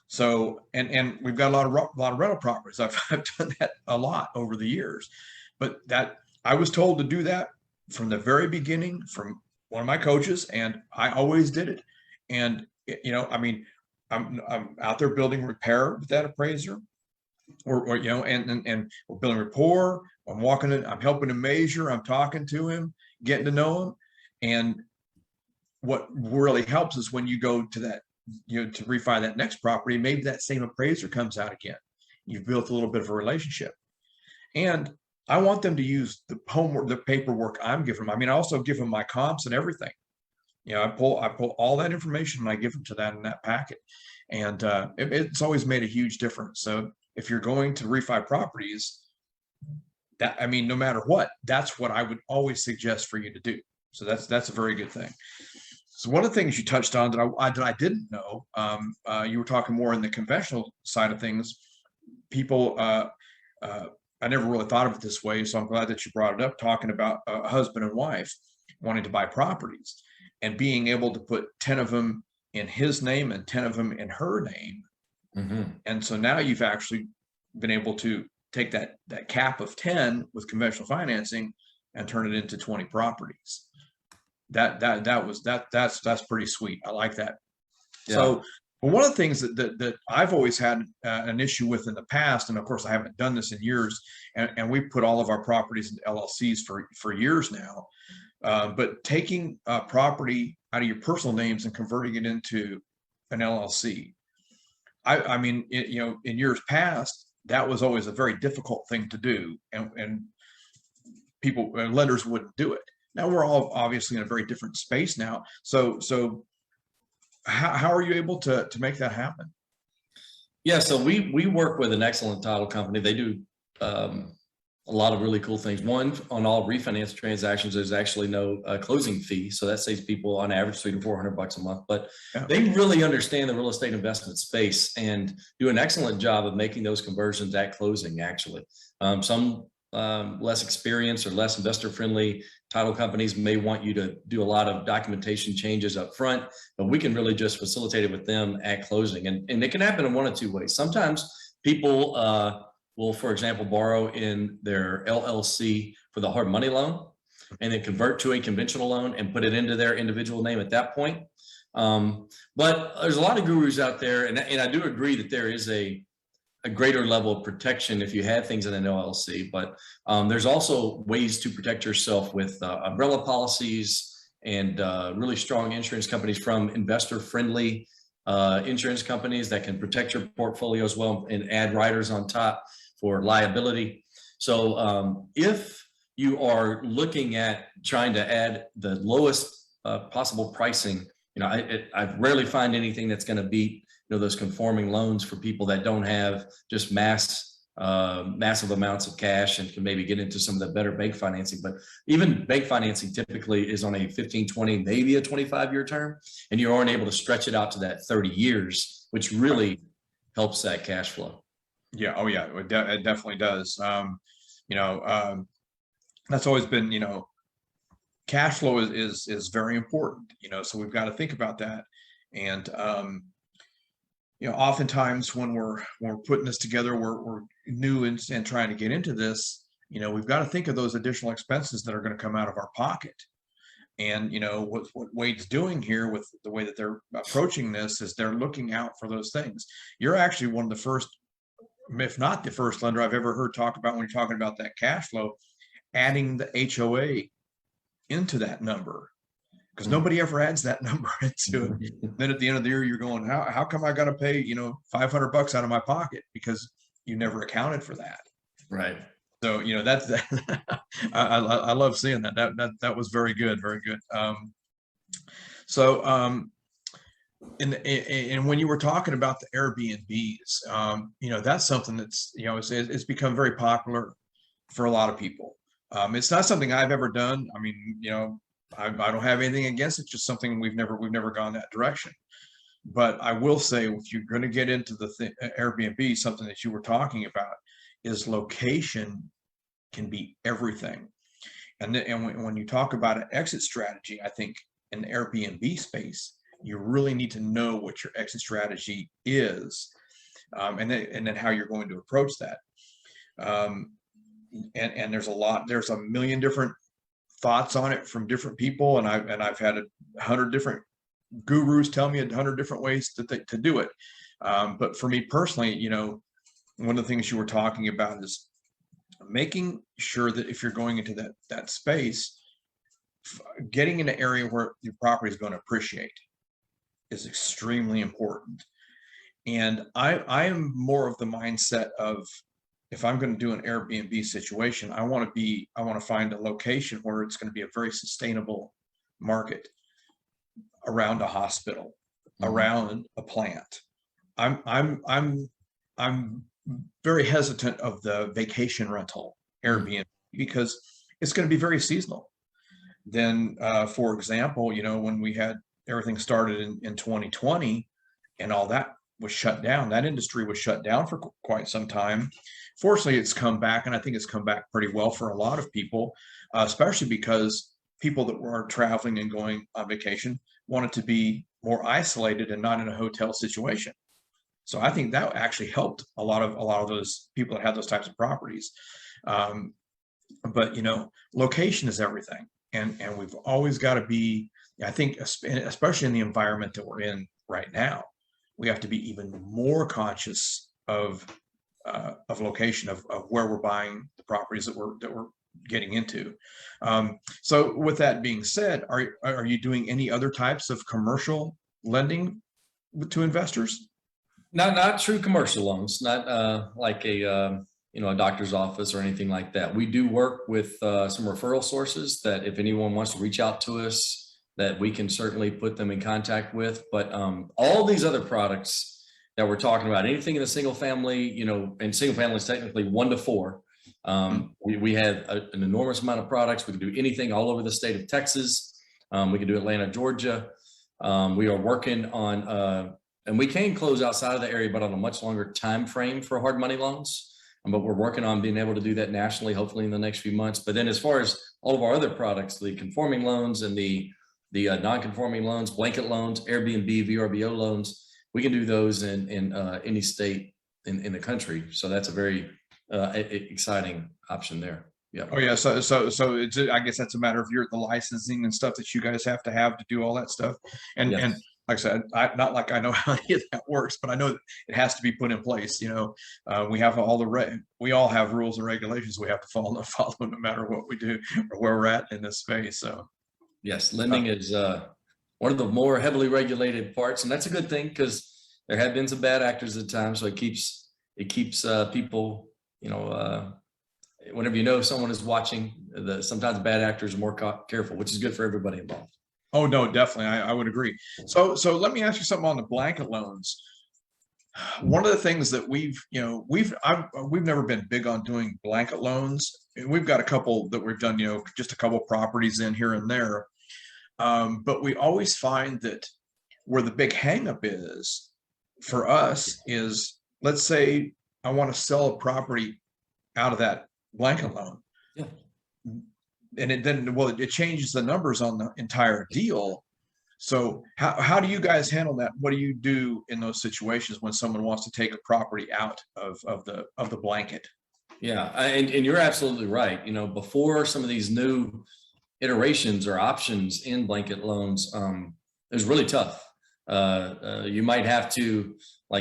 So, and we've got a lot of rental properties. I've done that a lot over the years, but that I was told to do that from the very beginning from one of my coaches, and I always did it. And you know, I mean, I'm out there building rapport with that appraiser, or you know, and we're building rapport. I'm walking in, I'm helping him measure, I'm talking to him, getting to know him. And what really helps is when you go to that, you know, to refi that next property, maybe that same appraiser comes out again. You've built a little bit of a relationship. And I want them to use the homework, the paperwork I'm giving them. I mean, I also give them my comps and everything. You know, I pull all that information and I give them to that in that packet. And it's always made a huge difference. So if you're going to refi properties, that, I mean, no matter what, that's what I would always suggest for you to do. So that's a very good thing. So one of the things you touched on that I didn't know, you were talking more in the conventional side of things. People, I never really thought of it this way, so I'm glad that you brought it up, talking about a husband and wife wanting to buy properties and being able to put 10 of them in his name and 10 of them in her name. Mm-hmm. And so now you've actually been able to take that cap of 10 with conventional financing and turn it into 20 properties. That's pretty sweet. I like that. Yeah. So, well, one of the things that I've always had an issue with in the past, and of course I haven't done this in years, and we put all of our properties into LLCs for years now, but taking property out of your personal names and converting it into an LLC. I mean, you know, in years past, that was always a very difficult thing to do, and people, lenders wouldn't do it. Now we're all obviously in a very different space now. So how are you able to make that happen? Yeah, so we work with an excellent title company. They do a lot of really cool things. One, on all refinance transactions, there's actually no closing fee, so that saves people on average $300 to $400 a month. But Yeah. they really understand the real estate investment space and do an excellent job of making those conversions at closing. Actually, some less experienced or less investor friendly title companies may want you to do a lot of documentation changes up front, but we can really just facilitate it with them at closing. And it can happen in one of two ways. Sometimes people will, for example, borrow in their LLC for the hard money loan and then convert to a conventional loan and put it into their individual name at that point. But there's a lot of gurus out there, and I do agree that there is a greater level of protection if you have things in an LLC, but there's also ways to protect yourself with umbrella policies and really strong insurance companies from investor-friendly insurance companies that can protect your portfolio as well and add riders on top for liability. So if you are looking at trying to add the lowest possible pricing, you know, I rarely find anything that's going to beat, you know, those conforming loans for people that don't have just massive amounts of cash and can maybe get into some of the better bank financing. But even bank financing typically is on a 15, 20, maybe a 25-year term, and you aren't able to stretch it out to that 30 years, which really helps that cash flow. Yeah. Oh yeah. It definitely does. You know, that's always been, you know, cash flow is very important, you know, so we've got to think about that. And, you know, oftentimes when we're putting this together, we're new and trying to get into this, you know, we've got to think of those additional expenses that are going to come out of our pocket. And, you know, what Wade's doing here with the way that they're approaching this is they're looking out for those things. You're actually one of the first, if not the first lender I've ever heard talk about, when you're talking about that cash flow, adding the HOA into that number, because nobody ever adds that number into it. Then at the end of the year, you're going, how come I got to pay, you know, $500 out of my pocket because you never accounted for that. Right. So, you know, that's I love seeing that. That was very good, very good. And when you were talking about the Airbnbs, you know, that's something that's, you know, it's become very popular. for a lot of people. It's not something I've ever done. I mean, you know, I don't have anything against it. Just something we've never gone that direction. But I will say, if you're going to get into the Airbnb, something that you were talking about is location can be everything. And when you talk about an exit strategy, I think in the Airbnb space, you really need to know what your exit strategy is, and then how you're going to approach that. And there's a million different thoughts on it from different people, and I've had 100 different gurus tell me 100 different ways to do it. But for me personally, you know, one of the things you were talking about is making sure that if you're going into that space, getting in an area where your property is going to appreciate is extremely important. And I am more of the mindset of, if I'm going to do an Airbnb situation, I want to find a location where it's going to be a very sustainable market, around a hospital, around a plant. I'm very hesitant of the vacation rental Airbnb because it's going to be very seasonal. Then, for example, you know, when we had everything started in 2020 and all that was shut down, that industry was shut down for quite some time. Fortunately, it's come back, and I think it's come back pretty well for a lot of people, especially because people that were traveling and going on vacation wanted to be more isolated and not in a hotel situation. So I think that actually helped a lot of those people that had those types of properties. But you know, location is everything, and we've always got to be. I think, especially in the environment that we're in right now, we have to be even more conscious of location, of where we're buying the properties that we're getting into. So with that being said, are you doing any other types of commercial lending to investors? Not true commercial loans, not like a a doctor's office or anything like that. We do work with some referral sources that if anyone wants to reach out to us, that we can certainly put them in contact with. But all these other products that we're talking about, anything in a single family, and single family is technically 1 to 4. We have an enormous amount of products. We can do anything all over the state of Texas. We can do Atlanta, Georgia. We are working on, and we can close outside of the area, but on a much longer time frame for hard money loans. But we're working on being able to do that nationally, hopefully in the next few months. But then as far as all of our other products, the conforming loans and the non-conforming loans, blanket loans, Airbnb, VRBO loans, we can do those in any state in the country. So that's a very exciting option there. Yeah. Oh yeah. So it's, I guess that's a matter of the licensing and stuff that you guys have to do all that stuff. And Yes. and like I said, not like I know how any of that works, but I know that it has to be put in place. We have we all have rules and regulations we have to follow no matter what we do or where we're at in this space. So yes, lending is one of the more heavily regulated parts, and that's a good thing because there have been some bad actors at times. So it keeps people, whenever someone is watching, sometimes bad actors are more careful, which is good for everybody involved. Oh no, definitely, I would agree. So let me ask you something on the blanket loans. One of the things that we've never been big on doing blanket loans. We've got a couple that we've done, just a couple properties in here and there. But we always find that where the big hangup is for us is, let's say I want to sell a property out of that blanket loan. Yeah. And it changes the numbers on the entire deal. So how do you guys handle that? What do you do in those situations when someone wants to take a property out of the blanket? Yeah, and you're absolutely right. Before some of these new iterations or options in blanket loans, it was really tough. You might have to,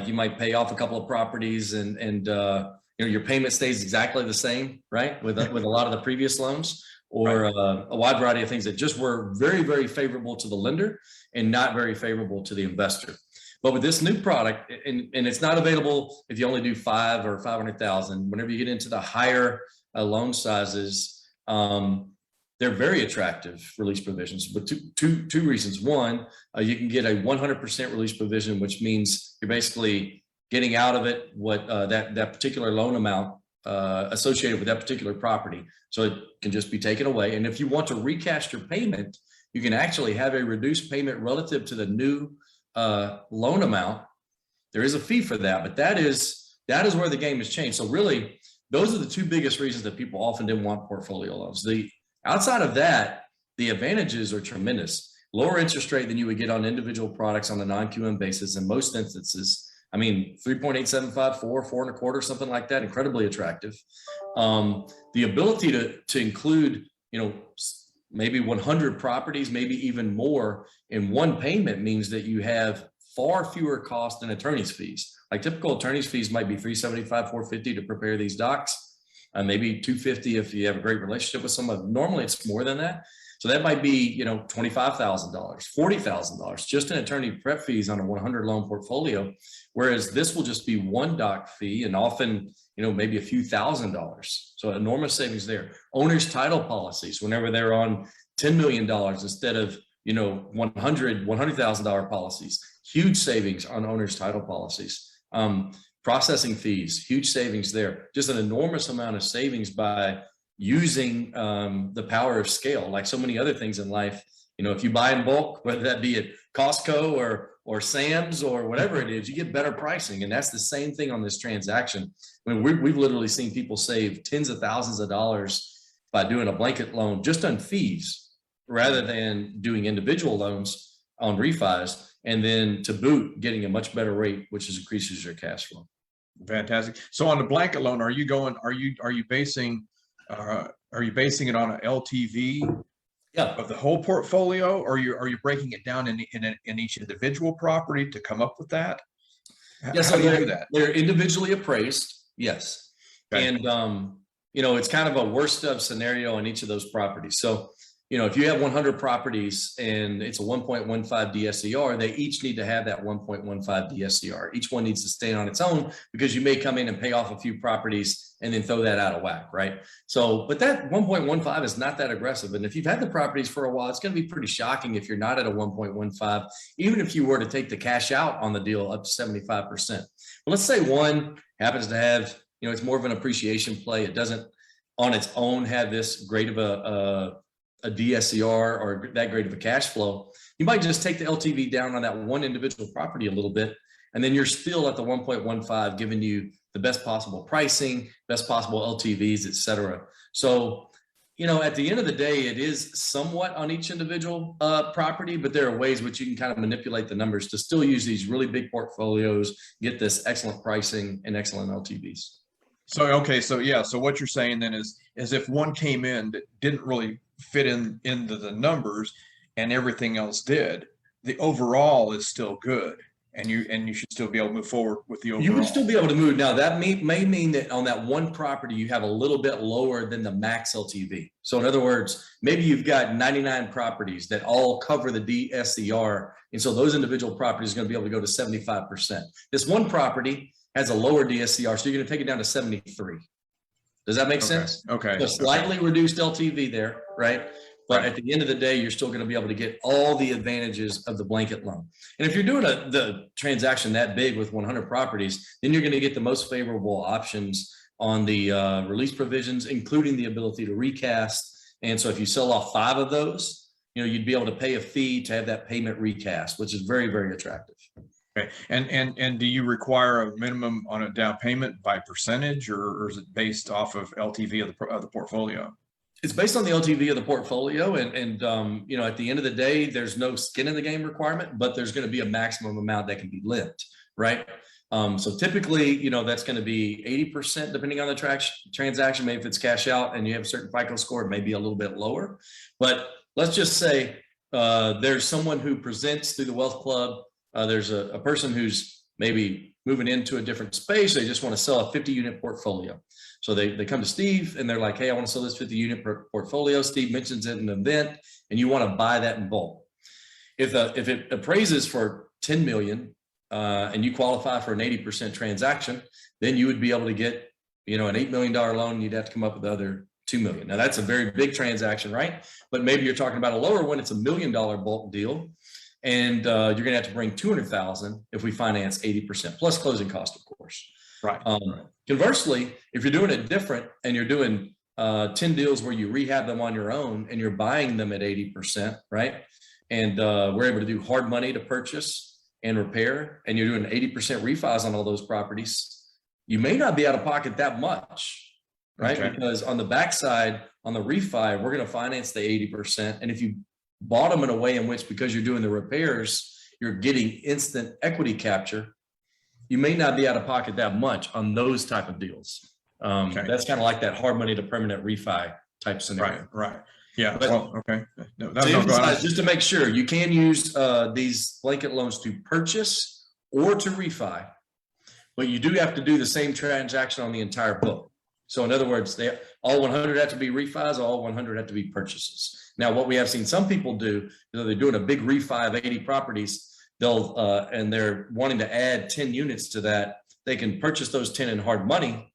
you might pay off a couple of properties and your payment stays exactly the same, right? With a lot of the previous loans, or right. A wide variety of things that just were very, very favorable to the lender and not very favorable to the investor. But with this new product, and it's not available if you only do 5 or 500,000. Whenever you get into the higher loan sizes, they're very attractive release provisions. But two reasons. One, you can get a 100% release provision, which means you're basically getting out of it what that particular loan amount associated with that particular property. So it can just be taken away. And if you want to recast your payment, you can actually have a reduced payment relative to the new loan amount. There is a fee for that, but that is where the game has changed. So really, those are the two biggest reasons that people often didn't want portfolio loans. Outside of that, the advantages are tremendous. Lower interest rate than you would get on individual products on a non-QM basis in most instances. I mean, 3.875, 4.25, something like that, incredibly attractive. The ability to include, maybe 100 properties, maybe even more in one payment means that you have far fewer costs than attorney's fees. Like typical attorney's fees might be $375, $450 to prepare these docs, maybe $250 if you have a great relationship with someone. Normally it's more than that. So that might be, $25,000, $40,000 just in attorney prep fees on a 100 loan portfolio. Whereas this will just be one doc fee and often, maybe a few $1,000s. So enormous savings there. Owner's title policies, whenever they're on $10 million instead of, $100,000 policies, huge savings on owner's title policies. Processing fees, huge savings there. Just an enormous amount of savings by using the power of scale, like so many other things in life. If you buy in bulk, whether that be at Costco or Sam's or whatever it is, you get better pricing. And that's the same thing on this transaction. I mean, we've literally seen people save tens of thousands of dollars by doing a blanket loan just on fees, rather than doing individual loans on refis, and then to boot getting a much better rate, which increases your cash flow. Fantastic. So on the blanket loan, are you basing it on an LTV of the whole portfolio, or are you breaking it down in each individual property to come up with that? Yes, how do you do that? They're individually appraised. Yes. Okay. And it's kind of a worst of scenario on each of those properties. So if you have 100 properties and it's a 1.15 DSCR, they each need to have that 1.15 DSCR. Each one needs to stay on its own, because you may come in and pay off a few properties and then throw that out of whack, right? So, but that 1.15 is not that aggressive. And if you've had the properties for a while, it's going to be pretty shocking if you're not at a 1.15, even if you were to take the cash out on the deal up to 75%. Well, let's say one happens to have, it's more of an appreciation play. It doesn't on its own have this great of a DSCR or that great of a cash flow. You might just take the LTV down on that one individual property a little bit, and then you're still at the 1.15, giving you the best possible pricing, best possible LTVs, et cetera. So, at the end of the day, it is somewhat on each individual property, but there are ways which you can kind of manipulate the numbers to still use these really big portfolios, get this excellent pricing and excellent LTVs. So, okay. So yeah. So what you're saying then is if one came in that didn't really fit into the numbers and everything else did, the overall is still good, and you should still be able to move forward with the overall. You would still be able to move. Now that may mean that on that one property you have a little bit lower than the max LTV. So in other words, maybe you've got 99 properties that all cover the DSCR, and so those individual properties are going to be able to go to 75%. This one property has a lower DSCR, so you're going to take it down to 73. Does that make sense? Okay. So slightly reduced LTV there, right? But at the end of the day, you're still going to be able to get all the advantages of the blanket loan. And if you're doing the transaction that big with 100 properties, then you're going to get the most favorable options on the release provisions, including the ability to recast. And so if you sell off 5 of those, you'd be able to pay a fee to have that payment recast, which is very, very attractive. Okay. And do you require a minimum on a down payment by percentage, or is it based off of LTV of the portfolio? It's based on the LTV of the portfolio, and at the end of the day, there's no skin in the game requirement, but there's going to be a maximum amount that can be lent, right? So typically, that's going to be 80% depending on the transaction. Maybe if it's cash out and you have a certain FICO score, it may be a little bit lower. But let's just say there's someone who presents through the Wealth Club. There's a person who's maybe moving into a different space. They just want to sell a 50-unit portfolio. So they come to Steve and they're like, hey, I want to sell this 50-unit portfolio. Steve mentions it in an event and you want to buy that in bulk. If it appraises for 10 million and you qualify for an 80% transaction, then you would be able to get, an $8 million loan. You'd have to come up with the other $2 million. Now that's a very big transaction, right? But maybe you're talking about a lower one. It's $1 million bulk deal. And you're going to have to bring $200,000 if we finance 80% plus closing cost, of course. Right. Conversely, if you're doing it different and you're doing 10 deals where you rehab them on your own and you're buying them at 80%, right? And we're able to do hard money to purchase and repair, and you're doing 80% refis on all those properties, you may not be out of pocket that much, right? Okay. Because on the backside, on the refi, we're going to finance the 80%. And if you bought them in a way in which, because you're doing the repairs, you're getting instant equity capture, you may not be out of pocket that much on those type of deals. Okay. That's kind of like that hard money to permanent refi type scenario. Right. Yeah. But well, okay. No, to emphasize, just to make sure, you can use these blanket loans to purchase or to refi, but you do have to do the same transaction on the entire book. So in other words, all 100 have to be refis, all 100 have to be purchases. Now, what we have seen some people do, they're doing a big refi of 80 properties, and they're wanting to add 10 units to that. They can purchase those 10 in hard money,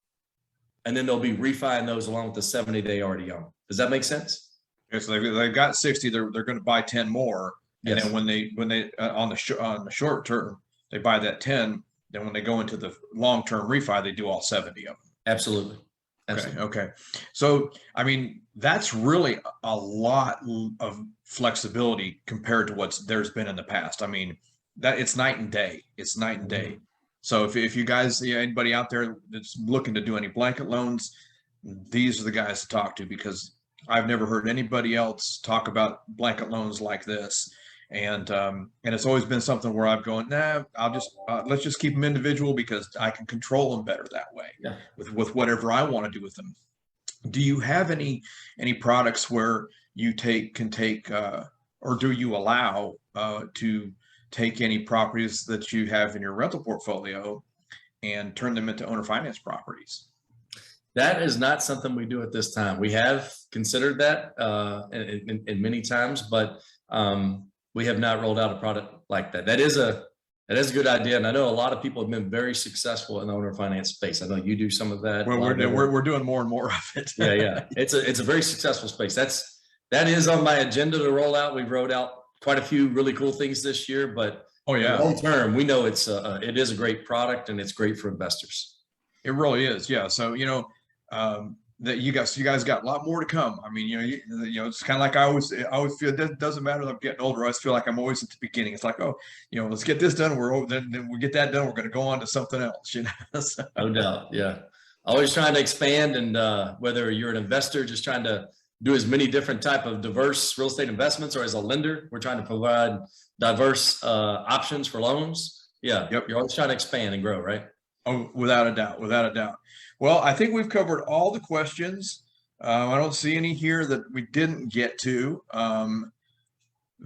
and then they'll be refining those along with the 70 they already own. Does that make sense? Okay, so they've got 60. They're going to buy 10 more, and Yes. then when they on the short term they buy that 10. Then when they go into the long term refi, they do all 70 of them. Absolutely. Absolutely. Okay. So, I mean, that's really a lot of flexibility compared to there's been in the past. I mean, that it's night and day. It's night and day. So if you guys, anybody out there that's looking to do any blanket loans, these are the guys to talk to, because I've never heard anybody else talk about blanket loans like this. And it's always been something where I've gone, let's just keep them individual, because I can control them better that way. Yeah. with whatever I want to do with them. Do you have any products where you can take or do you allow to take any properties that you have in your rental portfolio and turn them into owner finance properties? That is not something we do at this time. We have considered that in many times, but we have not rolled out a product like that. That is a good idea, and I know a lot of people have been very successful in the owner finance space. I know you do some of that. Well, we're doing more and more of it. Yeah. It's a very successful space. That is on my agenda to roll out. We've rolled out quite a few really cool things this year, but long term, we know it is a great product, and it's great for investors. It really is. Yeah. So that you guys got a lot more to come. I mean, it's kind of like I always feel. It doesn't matter that I'm getting older. I always feel like I'm always at the beginning. It's like, let's get this done. Then we get that done. We're going to go on to something else. So. No doubt. Yeah. Always trying to expand, and whether you're an investor just trying to do as many different type of diverse real estate investments, or as a lender, we're trying to provide diverse options for loans. Yeah. Yep. You're always trying to expand and grow, right? Oh, without a doubt. Well, I think we've covered all the questions. I don't see any here that we didn't get to.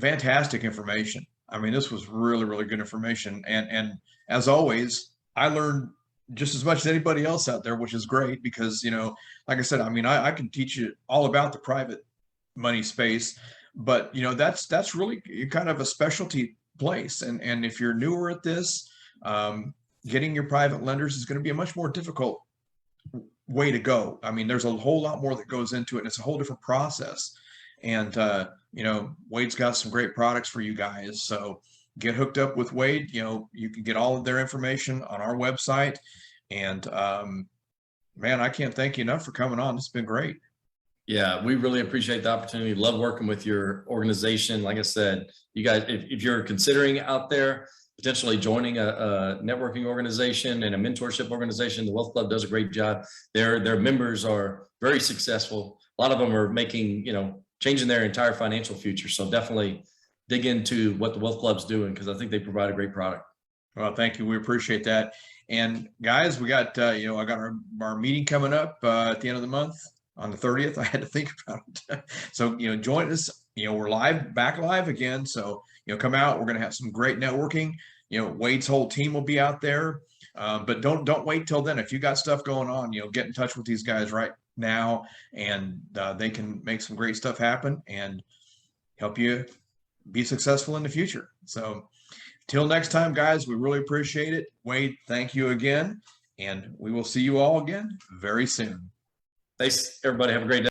Fantastic information. I mean, this was really, really good information. And as always, I learned just as much as anybody else out there, which is great, because, like I said, I mean, I can teach you all about the private money space, but that's really kind of a specialty place. And if you're newer at this, getting your private lenders is going to be a much more difficult way to go. I mean, there's a whole lot more that goes into it, and it's a whole different process. And Wade's got some great products for you guys. So get hooked up with Wade. You can get all of their information on our website. And man, I can't thank you enough for coming on. It's been great. Yeah, we really appreciate the opportunity. Love working with your organization. Like I said, you guys, if you're considering out there potentially joining a networking organization and a mentorship organization, the Wealth Club does a great job. Their members are very successful. A lot of them are making, changing their entire financial future. So definitely dig into what the Wealth Club's doing, because I think they provide a great product. Well, thank you. We appreciate that. And guys, we got, I got our meeting coming up at the end of the month on the 30th. I had to think about it. So, join us. We're back live again. So, come out. We're going to have some great networking. Wade's whole team will be out there. But don't wait till then. If you got stuff going on, get in touch with these guys right now, and they can make some great stuff happen and help you be successful in the future. So till next time, guys, we really appreciate it. Wade, thank you again. And we will see you all again very soon. Thanks, everybody. Have a great day.